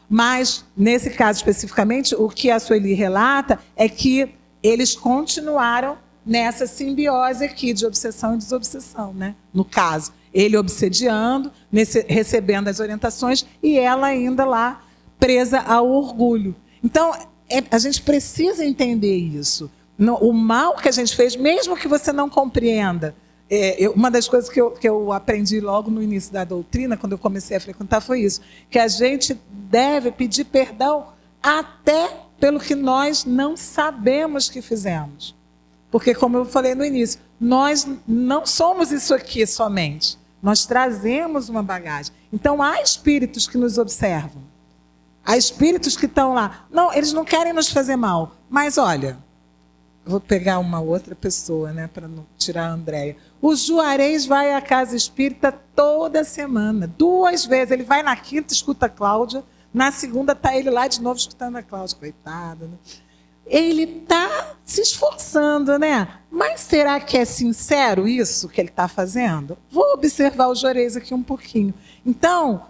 B: Mas, nesse caso especificamente, o que a Sueli relata é que eles continuaram nessa simbiose aqui de obsessão e desobsessão, né? No caso, ele obsediando, recebendo as orientações, e ela ainda lá presa ao orgulho. Então, a gente precisa entender isso. O mal que a gente fez, mesmo que você não compreenda. Uma das coisas que eu aprendi logo no início da doutrina, quando eu comecei a frequentar, foi isso. Que a gente deve pedir perdão até pelo que nós não sabemos que fizemos. Porque, como eu falei no início, nós não somos isso aqui somente. Nós trazemos uma bagagem. Então, há espíritos que nos observam. Há espíritos que estão lá. Não, eles não querem nos fazer mal. Mas, olha, vou pegar uma outra pessoa, né, para não tirar a Andréia. O Juarez vai à casa espírita toda semana. 2 vezes. Ele vai na quinta, escuta a Cláudia. Na segunda, está ele lá de novo escutando a Cláudia. Coitada, né? Ele está se esforçando, né? Mas será que é sincero isso que ele está fazendo? Vou observar o Juarez aqui um pouquinho. Então,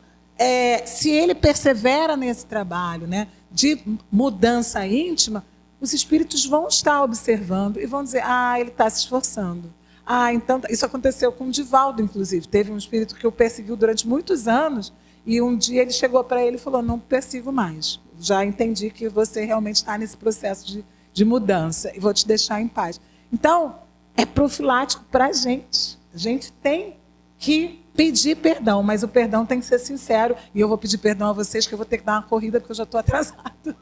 B: se ele persevera nesse trabalho, né, de mudança íntima, os espíritos vão estar observando e vão dizer: ah, ele está se esforçando. Ah, então, isso aconteceu com o Divaldo, inclusive. Teve um espírito que o perseguiu durante muitos anos e um dia ele chegou para ele e falou: não persigo mais. Já entendi que você realmente está nesse processo de mudança e vou te deixar em paz. Então, é profilático para a gente. A gente tem que pedir perdão, mas o perdão tem que ser sincero. E eu vou pedir perdão a vocês, que eu vou ter que dar uma corrida porque eu já estou atrasado.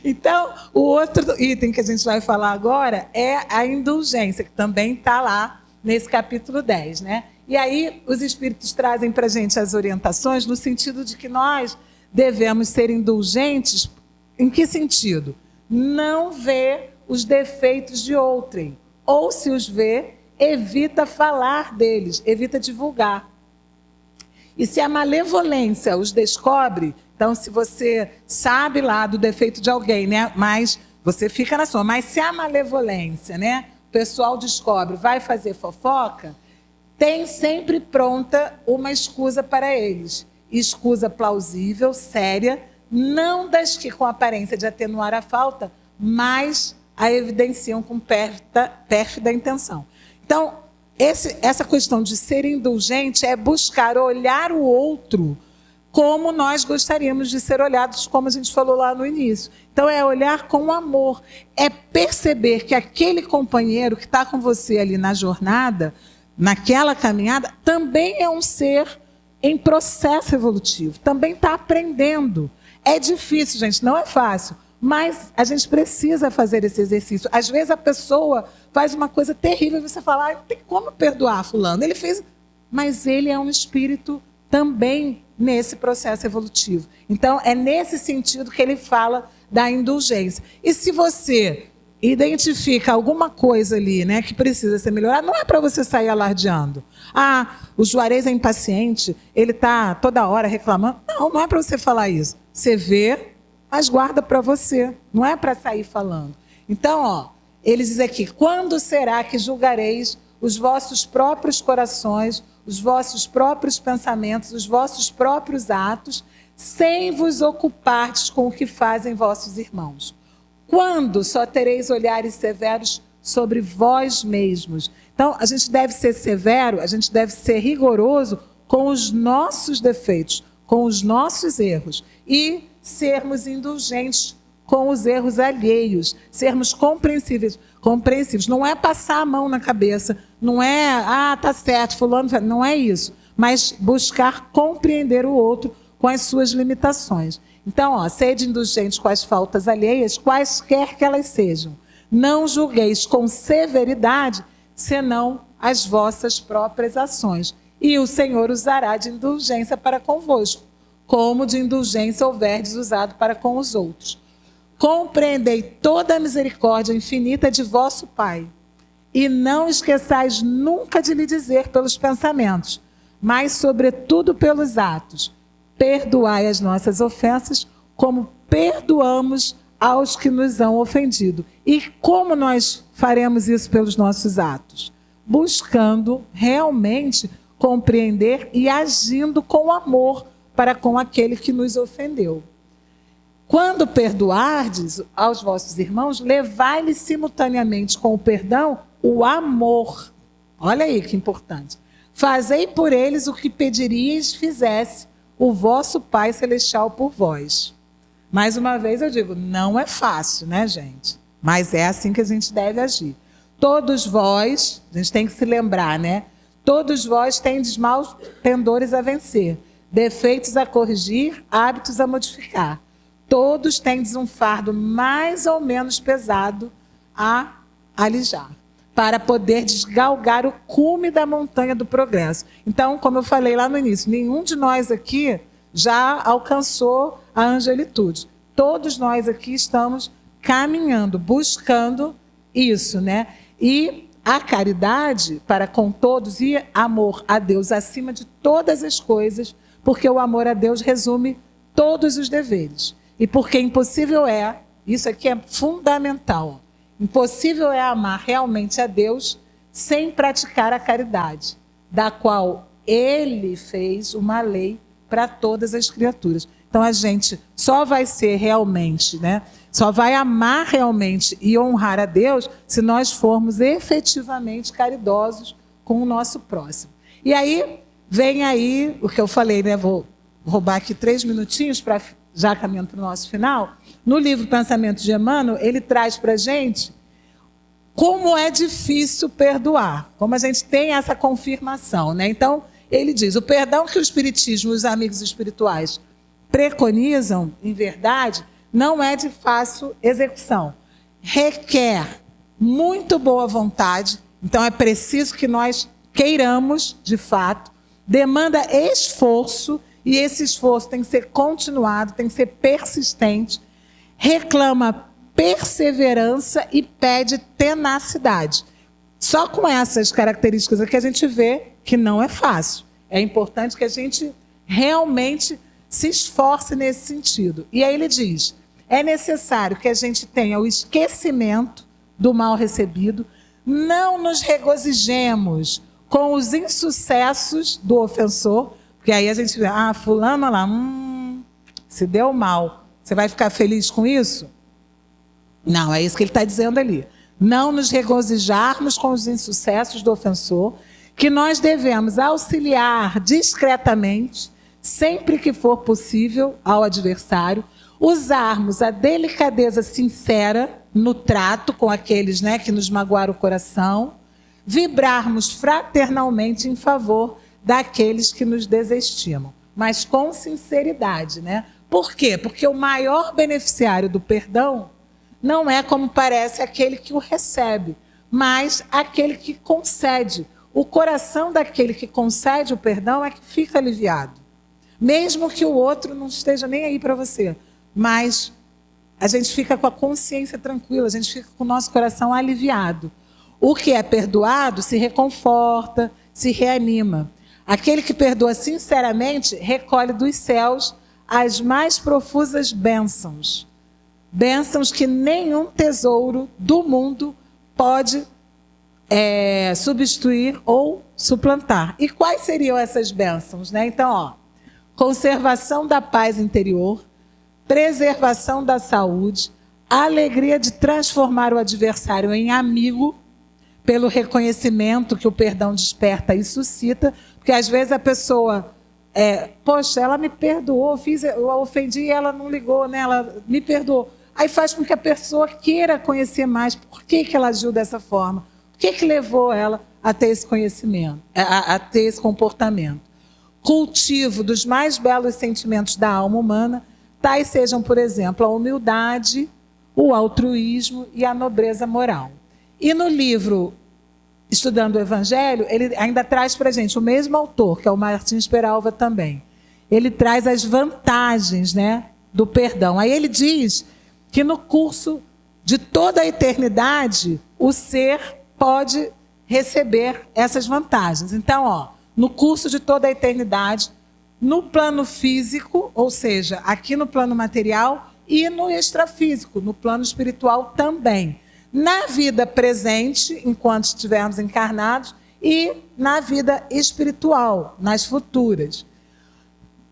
B: Então, o outro item que a gente vai falar agora é a indulgência, que também está lá nesse capítulo 10. Né? E aí, os espíritos trazem para a gente as orientações no sentido de que nós devemos ser indulgentes. Em que sentido? Não ver os defeitos de outrem. Ou, se os vê, evita falar deles, evita divulgar. E se a malevolência os descobre, então, se você sabe lá do defeito de alguém, né, mas você fica na sua. Mas se a malevolência, né, o pessoal descobre, vai fazer fofoca, tem sempre pronta uma escusa para eles. Escusa plausível, séria, não das que com aparência de atenuar a falta, mas a evidenciam com pérfida intenção. Então, essa questão de ser indulgente é buscar olhar o outro como nós gostaríamos de ser olhados, como a gente falou lá no início. Então, é olhar com amor, é perceber que aquele companheiro que está com você ali na jornada, naquela caminhada, também é um ser em processo evolutivo, também está aprendendo. É difícil, gente, não é fácil, mas a gente precisa fazer esse exercício. Às vezes a pessoa faz uma coisa terrível e você fala, não tem como perdoar fulano. Ele fez, mas ele é um espírito também nesse processo evolutivo. Então, é nesse sentido que ele fala da indulgência. E se você identifica alguma coisa ali, né, que precisa ser melhorada, não é para você sair alardeando. O Juarez é impaciente, ele está toda hora reclamando. Não é para você falar isso. Você vê, mas guarda para você. Não é para sair falando. Então, ele diz aqui, quando será que julgareis os vossos próprios corações, os vossos próprios pensamentos, os vossos próprios atos, sem vos ocupardes com o que fazem vossos irmãos? Quando só tereis olhares severos sobre vós mesmos? Então, a gente deve ser severo, a gente deve ser rigoroso com os nossos defeitos, com os nossos erros, e sermos indulgentes com os erros alheios, sermos compreensíveis. Não é passar a mão na cabeça, não é, tá certo, fulano, não é isso, mas buscar compreender o outro com as suas limitações. Então, sede indulgentes com as faltas alheias, quaisquer que elas sejam. Não julgueis com severidade, senão as vossas próprias ações. E o Senhor usará de indulgência para convosco, como de indulgência houverdes usado para com os outros. Compreendei toda a misericórdia infinita de vosso Pai, e não esqueçais nunca de lhe dizer pelos pensamentos, mas sobretudo pelos atos, perdoai as nossas ofensas, como perdoamos aos que nos hão ofendido. E como nós faremos isso pelos nossos atos? Buscando realmente compreender e agindo com amor para com aquele que nos ofendeu. Quando perdoardes aos vossos irmãos, levai-lhes simultaneamente com o perdão o amor. Olha aí que importante. Fazei por eles o que pediríeis fizesse o vosso Pai Celestial por vós. Mais uma vez eu digo, não é fácil, né, gente? Mas é assim que a gente deve agir. Todos vós, a gente tem que se lembrar, né? Todos vós tendes maus pendores a vencer, defeitos a corrigir, hábitos a modificar. Todos tendes um fardo mais ou menos pesado a alijar, para poder desgalgar o cume da montanha do progresso. Então, como eu falei lá no início, nenhum de nós aqui já alcançou a angelitude. Todos nós aqui estamos caminhando, buscando isso, né? E a caridade para com todos e amor a Deus acima de todas as coisas, porque o amor a Deus resume todos os deveres. E porque impossível é, isso aqui é fundamental, impossível é amar realmente a Deus sem praticar a caridade, da qual Ele fez uma lei para todas as criaturas. Então a gente só vai ser realmente, né? Só vai amar realmente e honrar a Deus se nós formos efetivamente caridosos com o nosso próximo. E aí, vem aí o que eu falei, né? Vou roubar aqui 3 minutinhos para já caminhando para o nosso final. No livro Pensamento de Emmanuel, ele traz para a gente como é difícil perdoar, como a gente tem essa confirmação, né? Então, ele diz, o perdão que o Espiritismo e os amigos espirituais preconizam, em verdade, não é de fácil execução. Requer muito boa vontade, então é preciso que nós queiramos, de fato, demanda esforço, e esse esforço tem que ser continuado, tem que ser persistente, reclama perseverança e pede tenacidade. Só com essas características aqui a gente vê que não é fácil. É importante que a gente realmente se esforce nesse sentido. E aí ele diz, é necessário que a gente tenha o esquecimento do mal recebido, não nos regozijemos com os insucessos do ofensor, porque aí a gente vê, fulano lá, se deu mal. Você vai ficar feliz com isso? Não, é isso que ele está dizendo ali. Não nos regozijarmos com os insucessos do ofensor, que nós devemos auxiliar discretamente, sempre que for possível, ao adversário, usarmos a delicadeza sincera no trato com aqueles, né, que nos magoaram o coração, vibrarmos fraternalmente em favor daqueles que nos desestimam, mas com sinceridade, né? Por quê? Porque o maior beneficiário do perdão não é, como parece, aquele que o recebe, mas aquele que concede. O coração daquele que concede o perdão é que fica aliviado. Mesmo que o outro não esteja nem aí para você. Mas a gente fica com a consciência tranquila, a gente fica com o nosso coração aliviado. O que é perdoado se reconforta, se reanima. Aquele que perdoa sinceramente recolhe dos céus as mais profusas bênçãos. Bênçãos que nenhum tesouro do mundo pode substituir ou suplantar. E quais seriam essas bênçãos, né? Então, conservação da paz interior, preservação da saúde, a alegria de transformar o adversário em amigo, pelo reconhecimento que o perdão desperta e suscita, porque às vezes a pessoa, poxa, ela me perdoou, eu ofendi e ela não ligou, né? Ela me perdoou. Aí faz com que a pessoa queira conhecer mais por que ela agiu dessa forma, o que levou ela a ter esse conhecimento, a ter esse comportamento. Cultivo dos mais belos sentimentos da alma humana, tais sejam, por exemplo, a humildade, o altruísmo e a nobreza moral. E no livro Estudando o Evangelho, ele ainda traz para a gente, o mesmo autor, que é o Martins Peralva também, ele traz as vantagens, né, do perdão. Aí ele diz que no curso de toda a eternidade, o ser pode receber essas vantagens. Então, no curso de toda a eternidade, no plano físico, ou seja, aqui no plano material, e no extrafísico, no plano espiritual também. Na vida presente, enquanto estivermos encarnados, e na vida espiritual, nas futuras.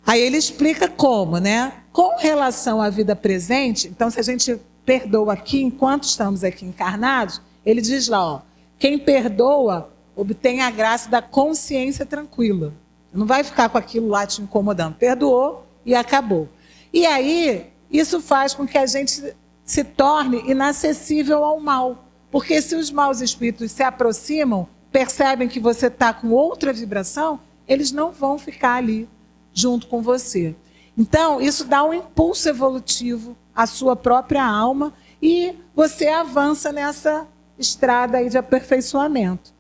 B: Aí ele explica como, né? Com relação à vida presente, então se a gente perdoa aqui, enquanto estamos aqui encarnados, ele diz lá, quem perdoa obtém a graça da consciência tranquila. Não vai ficar com aquilo lá te incomodando. Perdoou e acabou. E aí, isso faz com que a gente se torne inacessível ao mal. Porque se os maus espíritos se aproximam, percebem que você está com outra vibração, eles não vão ficar ali junto com você. Então, isso dá um impulso evolutivo à sua própria alma e você avança nessa estrada aí de aperfeiçoamento.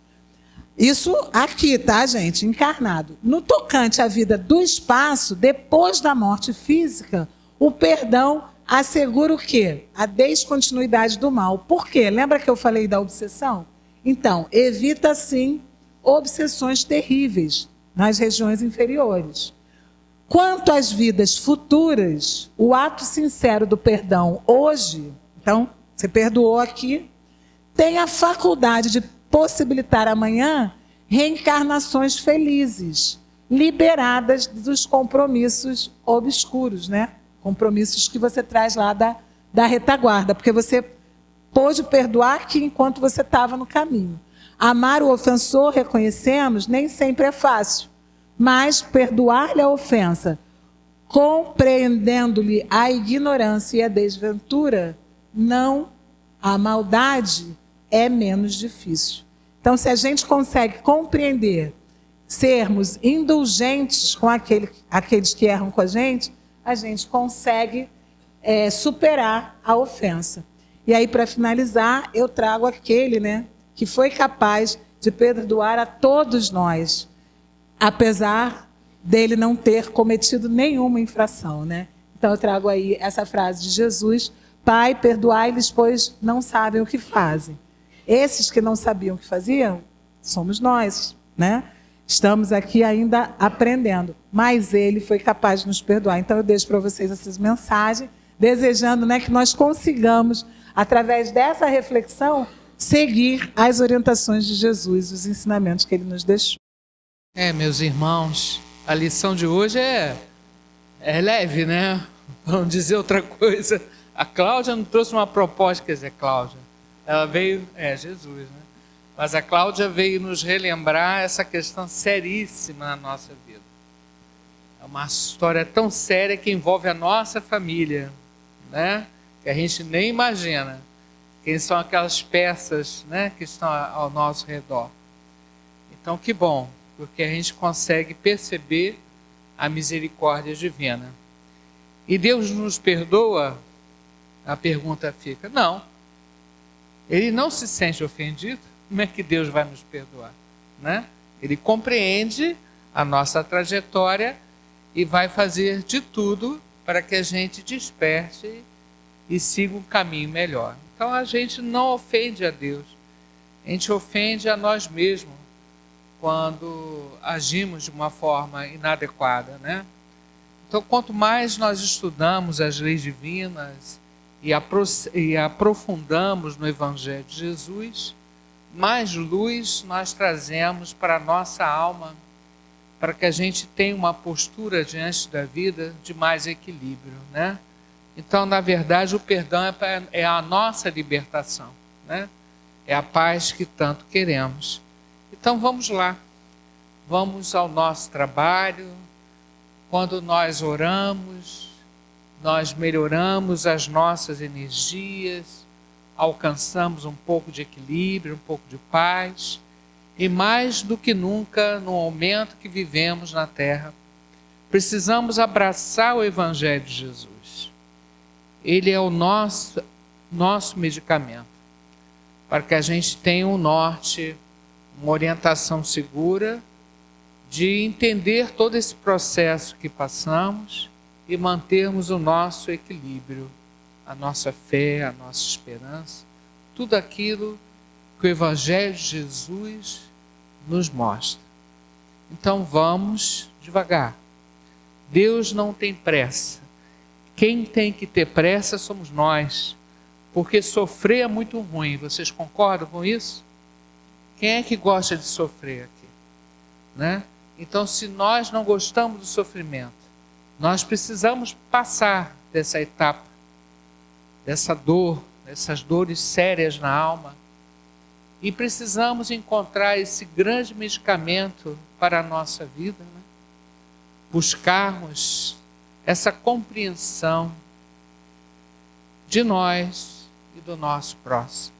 B: Isso aqui, tá, gente? Encarnado. No tocante à vida do espaço, depois da morte física, o perdão assegura o quê? A descontinuidade do mal. Por quê? Lembra que eu falei da obsessão? Então, evita, sim, obsessões terríveis nas regiões inferiores. Quanto às vidas futuras, o ato sincero do perdão hoje, então, você perdoou aqui, tem a faculdade de possibilitar amanhã reencarnações felizes, liberadas dos compromissos obscuros, né? Compromissos que você traz lá da retaguarda, porque você pôde perdoar aqui enquanto você estava no caminho. Amar o ofensor, reconhecemos, nem sempre é fácil, mas perdoar-lhe a ofensa, compreendendo-lhe a ignorância e a desventura, não, a maldade é menos difícil. Então, se a gente consegue compreender, sermos indulgentes com aqueles que erram com a gente consegue superar a ofensa. E aí, para finalizar, eu trago aquele, né, que foi capaz de perdoar a todos nós, apesar dele não ter cometido nenhuma infração, né? Então, eu trago aí essa frase de Jesus: Pai, perdoai-lhes, pois não sabem o que fazem. Esses que não sabiam o que faziam, somos nós, né? Estamos aqui ainda aprendendo, mas ele foi capaz de nos perdoar. Então eu deixo para vocês essas mensagens, desejando, né, que nós consigamos, através dessa reflexão, seguir as orientações de Jesus, os ensinamentos que ele nos deixou.
C: Meus irmãos, a lição de hoje é leve, né? Vamos dizer outra coisa. A Cláudia não trouxe uma proposta, quer dizer, Cláudia, ela veio, Jesus, né? Mas a Cláudia veio nos relembrar essa questão seríssima na nossa vida. É uma história tão séria que envolve a nossa família, né? Que a gente nem imagina. Quem são aquelas peças, né, que estão ao nosso redor. Então, que bom, porque a gente consegue perceber a misericórdia divina. E Deus nos perdoa? A pergunta fica, não. Ele não se sente ofendido, como é que Deus vai nos perdoar? Né? Ele compreende a nossa trajetória e vai fazer de tudo para que a gente desperte e siga um caminho melhor. Então a gente não ofende a Deus, a gente ofende a nós mesmos quando agimos de uma forma inadequada, né? Então quanto mais nós estudamos as leis divinas e aprofundamos no Evangelho de Jesus, mais luz nós trazemos para a nossa alma, para que a gente tenha uma postura diante da vida de mais equilíbrio, né? Então, na verdade, o perdão é a nossa libertação, né? É a paz que tanto queremos. Então, vamos lá. Vamos ao nosso trabalho. Quando nós oramos, nós melhoramos as nossas energias, alcançamos um pouco de equilíbrio, um pouco de paz. E mais do que nunca, no momento que vivemos na Terra, precisamos abraçar o Evangelho de Jesus. Ele é o nosso medicamento, para que a gente tenha um norte, uma orientação segura, de entender todo esse processo que passamos e mantermos o nosso equilíbrio, a nossa fé, a nossa esperança, tudo aquilo que o Evangelho de Jesus nos mostra. Então vamos devagar. Deus não tem pressa. Quem tem que ter pressa somos nós, porque sofrer é muito ruim. Vocês concordam com isso? Quem é que gosta de sofrer aqui? Né? Então, se nós não gostamos do sofrimento, nós precisamos passar dessa etapa, dessa dor, dessas dores sérias na alma, e precisamos encontrar esse grande medicamento para a nossa vida, né? Buscarmos essa compreensão de nós e do nosso próximo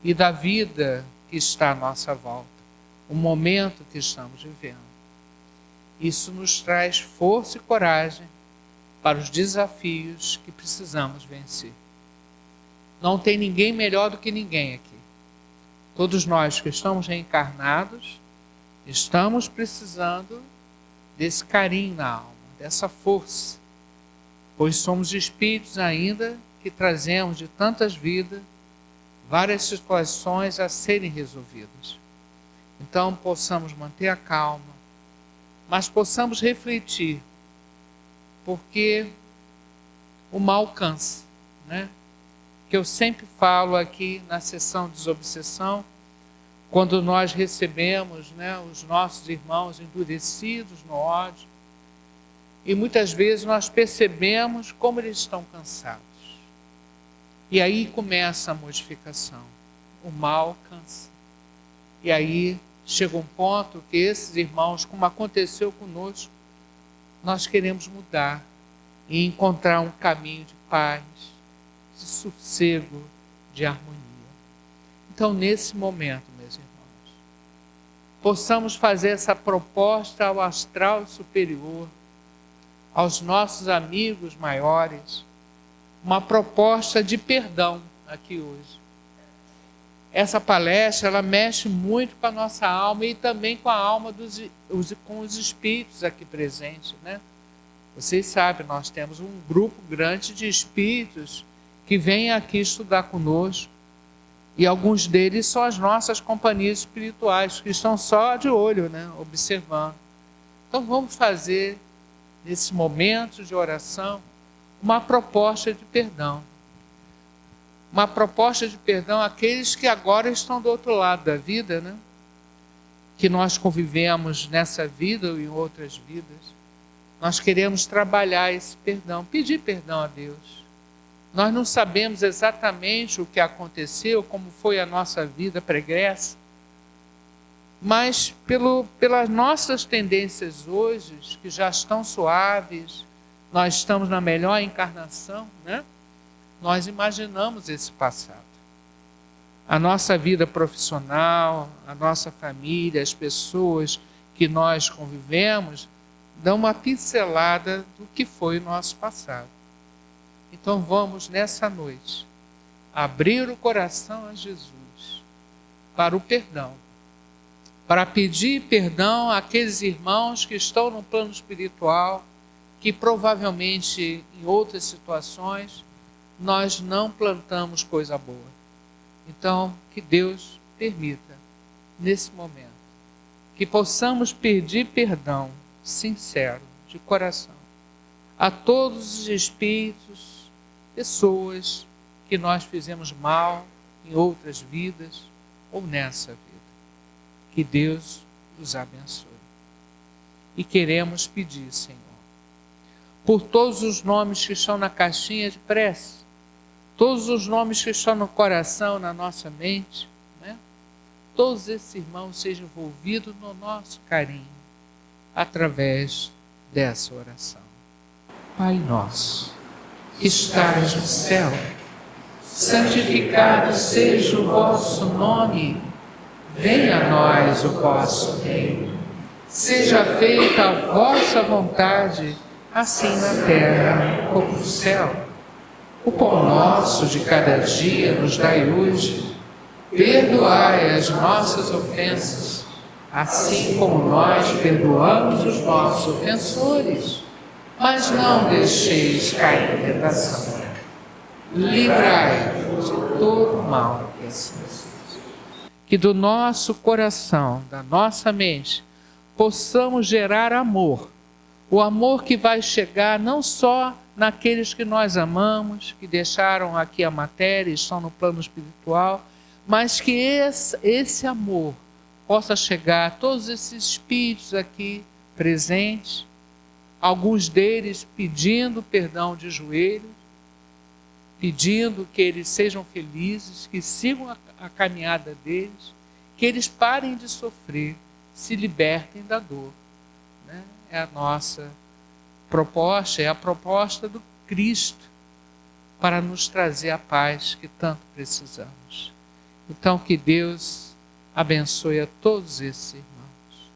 C: e da vida que está à nossa volta, o momento que estamos vivendo. Isso nos traz força e coragem para os desafios que precisamos vencer. Não tem ninguém melhor do que ninguém aqui. Todos nós que estamos reencarnados, estamos precisando desse carinho na alma, dessa força, pois somos espíritos ainda que trazemos de tantas vidas várias situações a serem resolvidas. Então possamos manter a calma, mas possamos refletir, porque o mal cansa, né? Que eu sempre falo aqui na sessão de desobsessão, quando nós recebemos, né, os nossos irmãos endurecidos no ódio, e muitas vezes nós percebemos como eles estão cansados. E aí começa a modificação. O mal cansa. E aí chega um ponto que esses irmãos, como aconteceu conosco, nós queremos mudar e encontrar um caminho de paz, de sossego, de harmonia. Então, nesse momento, meus irmãos, possamos fazer essa proposta ao astral superior, aos nossos amigos maiores, uma proposta de perdão aqui hoje. Essa palestra, ela mexe muito com a nossa alma e também com a alma com os espíritos aqui presentes, né? Vocês sabem, nós temos um grupo grande de espíritos que vêm aqui estudar conosco, e alguns deles são as nossas companhias espirituais, que estão só de olho, né? Observando. Então vamos fazer, nesse momento de oração, uma proposta de perdão. Uma proposta de perdão àqueles que agora estão do outro lado da vida, né? Que nós convivemos nessa vida ou em outras vidas. Nós queremos trabalhar esse perdão, pedir perdão a Deus. Nós não sabemos exatamente o que aconteceu, como foi a nossa vida pregressa, mas pelas nossas tendências hoje, que já estão suaves, nós estamos na melhor encarnação, né? Nós imaginamos esse passado. A nossa vida profissional, a nossa família, as pessoas que nós convivemos, dão uma pincelada do que foi o nosso passado. Então vamos nessa noite abrir o coração a Jesus para o perdão, para pedir perdão àqueles irmãos que estão no plano espiritual, que provavelmente em outras situações nós não plantamos coisa boa. Então que Deus permita nesse momento que possamos pedir perdão sincero, de coração, a todos os espíritos, pessoas que nós fizemos mal em outras vidas ou nessa vida. Que Deus os abençoe. E queremos pedir, Senhor, por todos os nomes que estão na caixinha de prece, todos os nomes que estão no coração, na nossa mente, né? Todos esses irmãos sejam envolvidos no nosso carinho, através dessa oração. Pai nosso, que estais no céu, santificado seja o vosso nome, venha a nós o vosso reino, seja feita a vossa vontade, assim na terra como no céu. O pão nosso de cada dia nos dai hoje, perdoai as nossas ofensas, assim como nós perdoamos os nossos ofensores, mas não deixeis cair em tentação. Livrai-nos de todo mal. Que do nosso coração, da nossa mente, possamos gerar amor. O amor que vai chegar não só naqueles que nós amamos, que deixaram aqui a matéria e estão no plano espiritual, mas que esse amor possa chegar a todos esses espíritos aqui presentes, alguns deles pedindo perdão de joelhos, pedindo que eles sejam felizes, que sigam a caminhada deles, que eles parem de sofrer, se libertem da dor. Né? É a nossa proposta, é a proposta do Cristo para nos trazer a paz que tanto precisamos. Então que Deus abençoe a todos esses irmãos.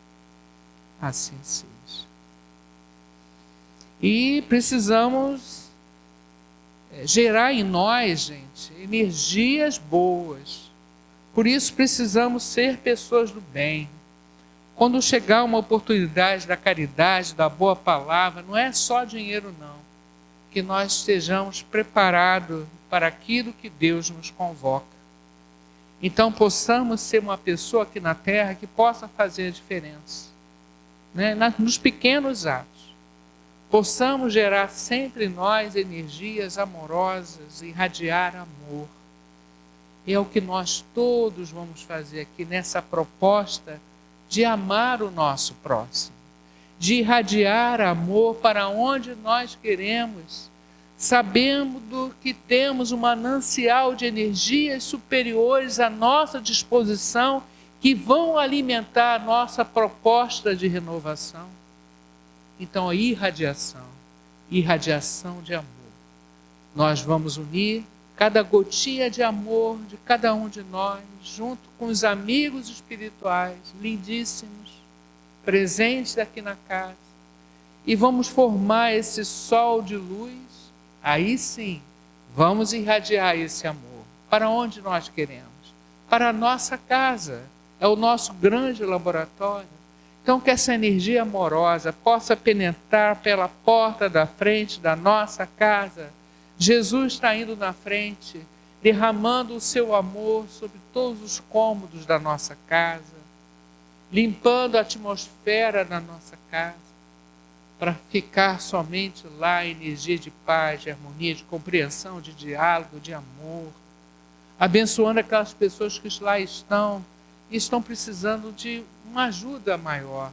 C: Assim seja. E precisamos gerar em nós, gente, energias boas. Por isso precisamos ser pessoas do bem. Quando chegar uma oportunidade da caridade, da boa palavra, não é só dinheiro não. Que nós estejamos preparados para aquilo que Deus nos convoca. Então possamos ser uma pessoa aqui na terra que possa fazer a diferença, né? Nos pequenos atos. Possamos gerar sempre em nós energias amorosas, irradiar amor. E é o que nós todos vamos fazer aqui nessa proposta de amar o nosso próximo, de irradiar amor para onde nós queremos, sabendo que temos um manancial de energias superiores à nossa disposição que vão alimentar a nossa proposta de renovação. Então, a irradiação de amor. Nós vamos unir cada gotinha de amor de cada um de nós, junto com os amigos espirituais, lindíssimos, presentes aqui na casa, e vamos formar esse sol de luz. Aí sim, vamos irradiar esse amor. Para onde nós queremos? Para a nossa casa. É o nosso grande laboratório. Então, que essa energia amorosa possa penetrar pela porta da frente da nossa casa. Jesus está indo na frente, derramando o seu amor sobre todos os cômodos da nossa casa, limpando a atmosfera da nossa casa, para ficar somente lá energia de paz, de harmonia, de compreensão, de diálogo, de amor, abençoando aquelas pessoas que lá estão e estão precisando de uma ajuda maior,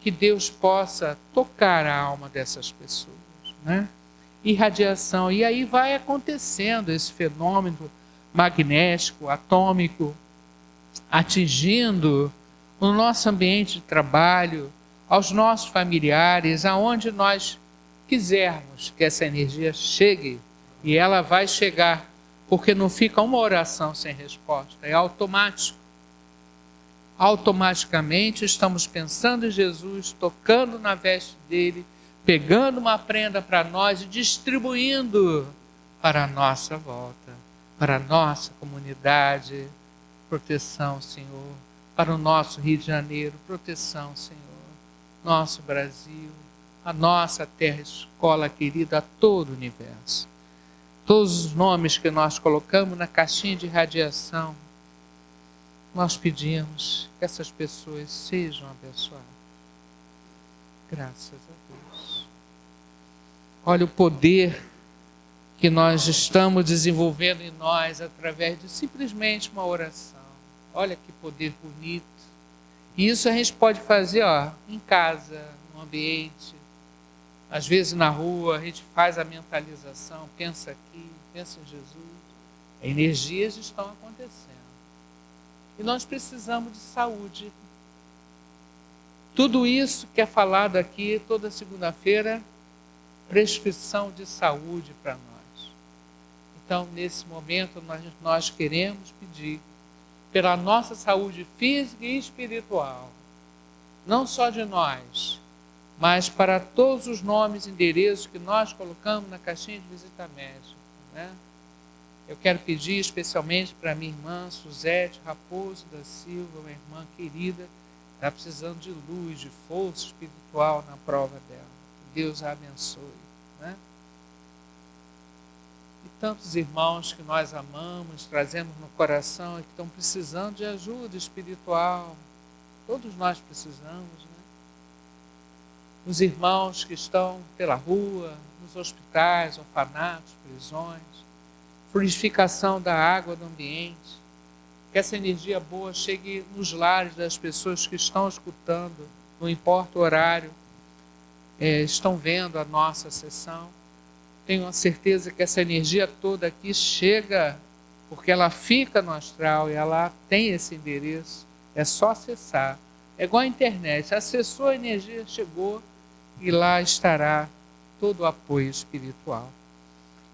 C: que Deus possa tocar a alma dessas pessoas, né? Irradiação. E aí vai acontecendo esse fenômeno magnético, atômico, atingindo o nosso ambiente de trabalho, aos nossos familiares, aonde nós quisermos que essa energia chegue, e ela vai chegar, porque não fica uma oração sem resposta, é automático. Automaticamente estamos pensando em Jesus, tocando na veste dele, pegando uma prenda para nós e distribuindo para a nossa volta, para a nossa comunidade. Proteção, Senhor. Para o nosso Rio de Janeiro, proteção, Senhor. Nosso Brasil, a nossa terra escola querida, a todo o universo. Todos os nomes que nós colocamos na caixinha de radiação, nós pedimos que essas pessoas sejam abençoadas. Graças a Deus. Olha o poder que nós estamos desenvolvendo em nós através de simplesmente uma oração. Olha que poder bonito. E isso a gente pode fazer em casa, no ambiente, às vezes na rua, a gente faz a mentalização, pensa aqui, pensa em Jesus. Energias estão acontecendo. E nós precisamos de saúde. Tudo isso que é falado aqui toda segunda-feira, prescrição de saúde para nós. Então, nesse momento, nós queremos pedir pela nossa saúde física e espiritual, não só de nós, mas para todos os nomes e endereços que nós colocamos na caixinha de visita médica, né? Eu quero pedir especialmente para minha irmã Suzete Raposo da Silva, uma irmã querida, está precisando de luz, de força espiritual na prova dela. Que Deus a abençoe, né? E tantos irmãos que nós amamos, trazemos no coração e que estão precisando de ajuda espiritual. Todos nós precisamos, né? Os irmãos que estão pela rua, nos hospitais, orfanatos, prisões, purificação da água do ambiente, que essa energia boa chegue nos lares das pessoas que estão escutando, não importa o horário, estão vendo a nossa sessão. Tenho a certeza que essa energia toda aqui chega, porque ela fica no astral e ela tem esse endereço, é só acessar. É igual a internet, acessou a energia, chegou e lá estará todo o apoio espiritual.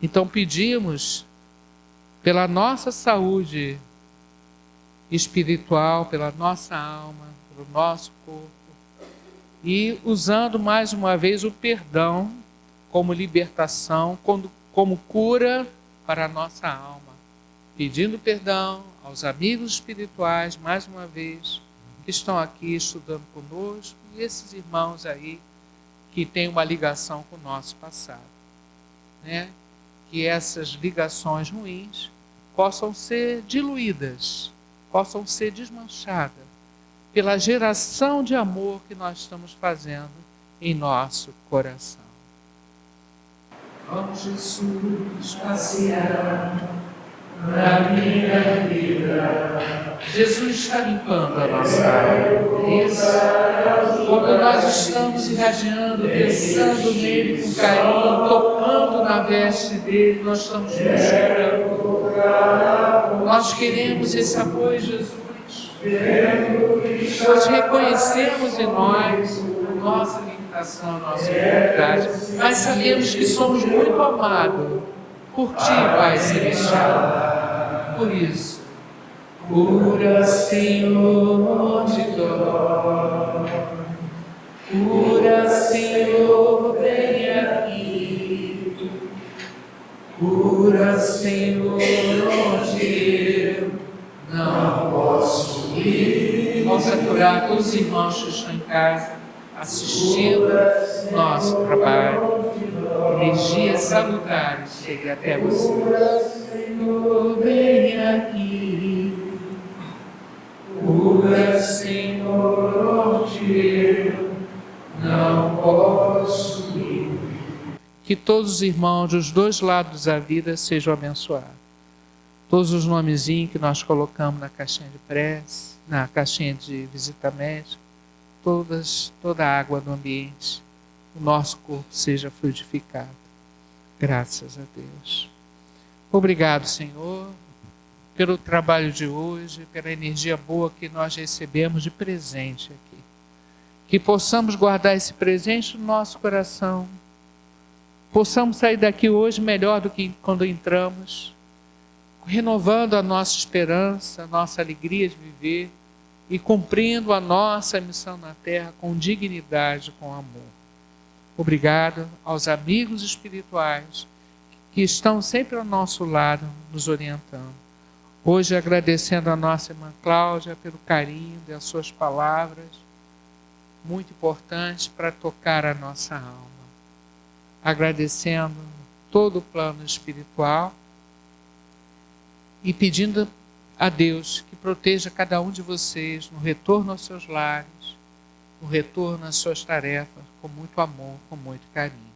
C: Então pedimos pela nossa saúde espiritual, pela nossa alma, pelo nosso corpo, e usando mais uma vez o perdão como libertação, como cura para a nossa alma, pedindo perdão aos amigos espirituais, mais uma vez, que estão aqui estudando conosco, e esses irmãos aí que têm uma ligação com o nosso passado, né? Que essas ligações ruins possam ser diluídas, possam ser desmanchadas pela geração de amor que nós estamos fazendo em nosso coração. Vamos, Jesus, passear na minha vida. Jesus está limpando a nossa alma. Isso. Quando nós estamos irradiando, pensando nele com carinho, tocando na veste dele, nós estamos buscando. Nós queremos esse apoio, Jesus. Nós reconhecemos em nós a nossa limitação, a nossa dificuldade, mas sabemos que somos muito amados por Ti, Pai Celestial. Por isso, cura, Senhor, de dor. Cura, Senhor, vem aqui. Cura, Senhor, onde eu não posso ir. Possa curar todos os irmãos que estão em casa, assistindo nosso trabalho. Energias salutares chegue até você. Senhor, vem aqui. Cura, Senhor, onde eu não posso ir. Que todos os irmãos dos dois lados da vida sejam abençoados. Todos os nomezinhos que nós colocamos na caixinha de prece, na caixinha de visita médica, toda a água do ambiente, o nosso corpo seja frutificado. Graças a Deus. Obrigado, Senhor, pelo trabalho de hoje, pela energia boa que nós recebemos de presente aqui. Que possamos guardar esse presente no nosso coração. Possamos sair daqui hoje melhor do que quando entramos, renovando a nossa esperança, a nossa alegria de viver e cumprindo a nossa missão na terra com dignidade, com amor. Obrigado aos amigos espirituais que estão sempre ao nosso lado, nos orientando. Hoje agradecendo a nossa irmã Cláudia pelo carinho das suas palavras, muito importantes para tocar a nossa alma. Agradecendo todo o plano espiritual e pedindo a Deus que proteja cada um de vocês no retorno aos seus lares, no retorno às suas tarefas, com muito amor, com muito carinho.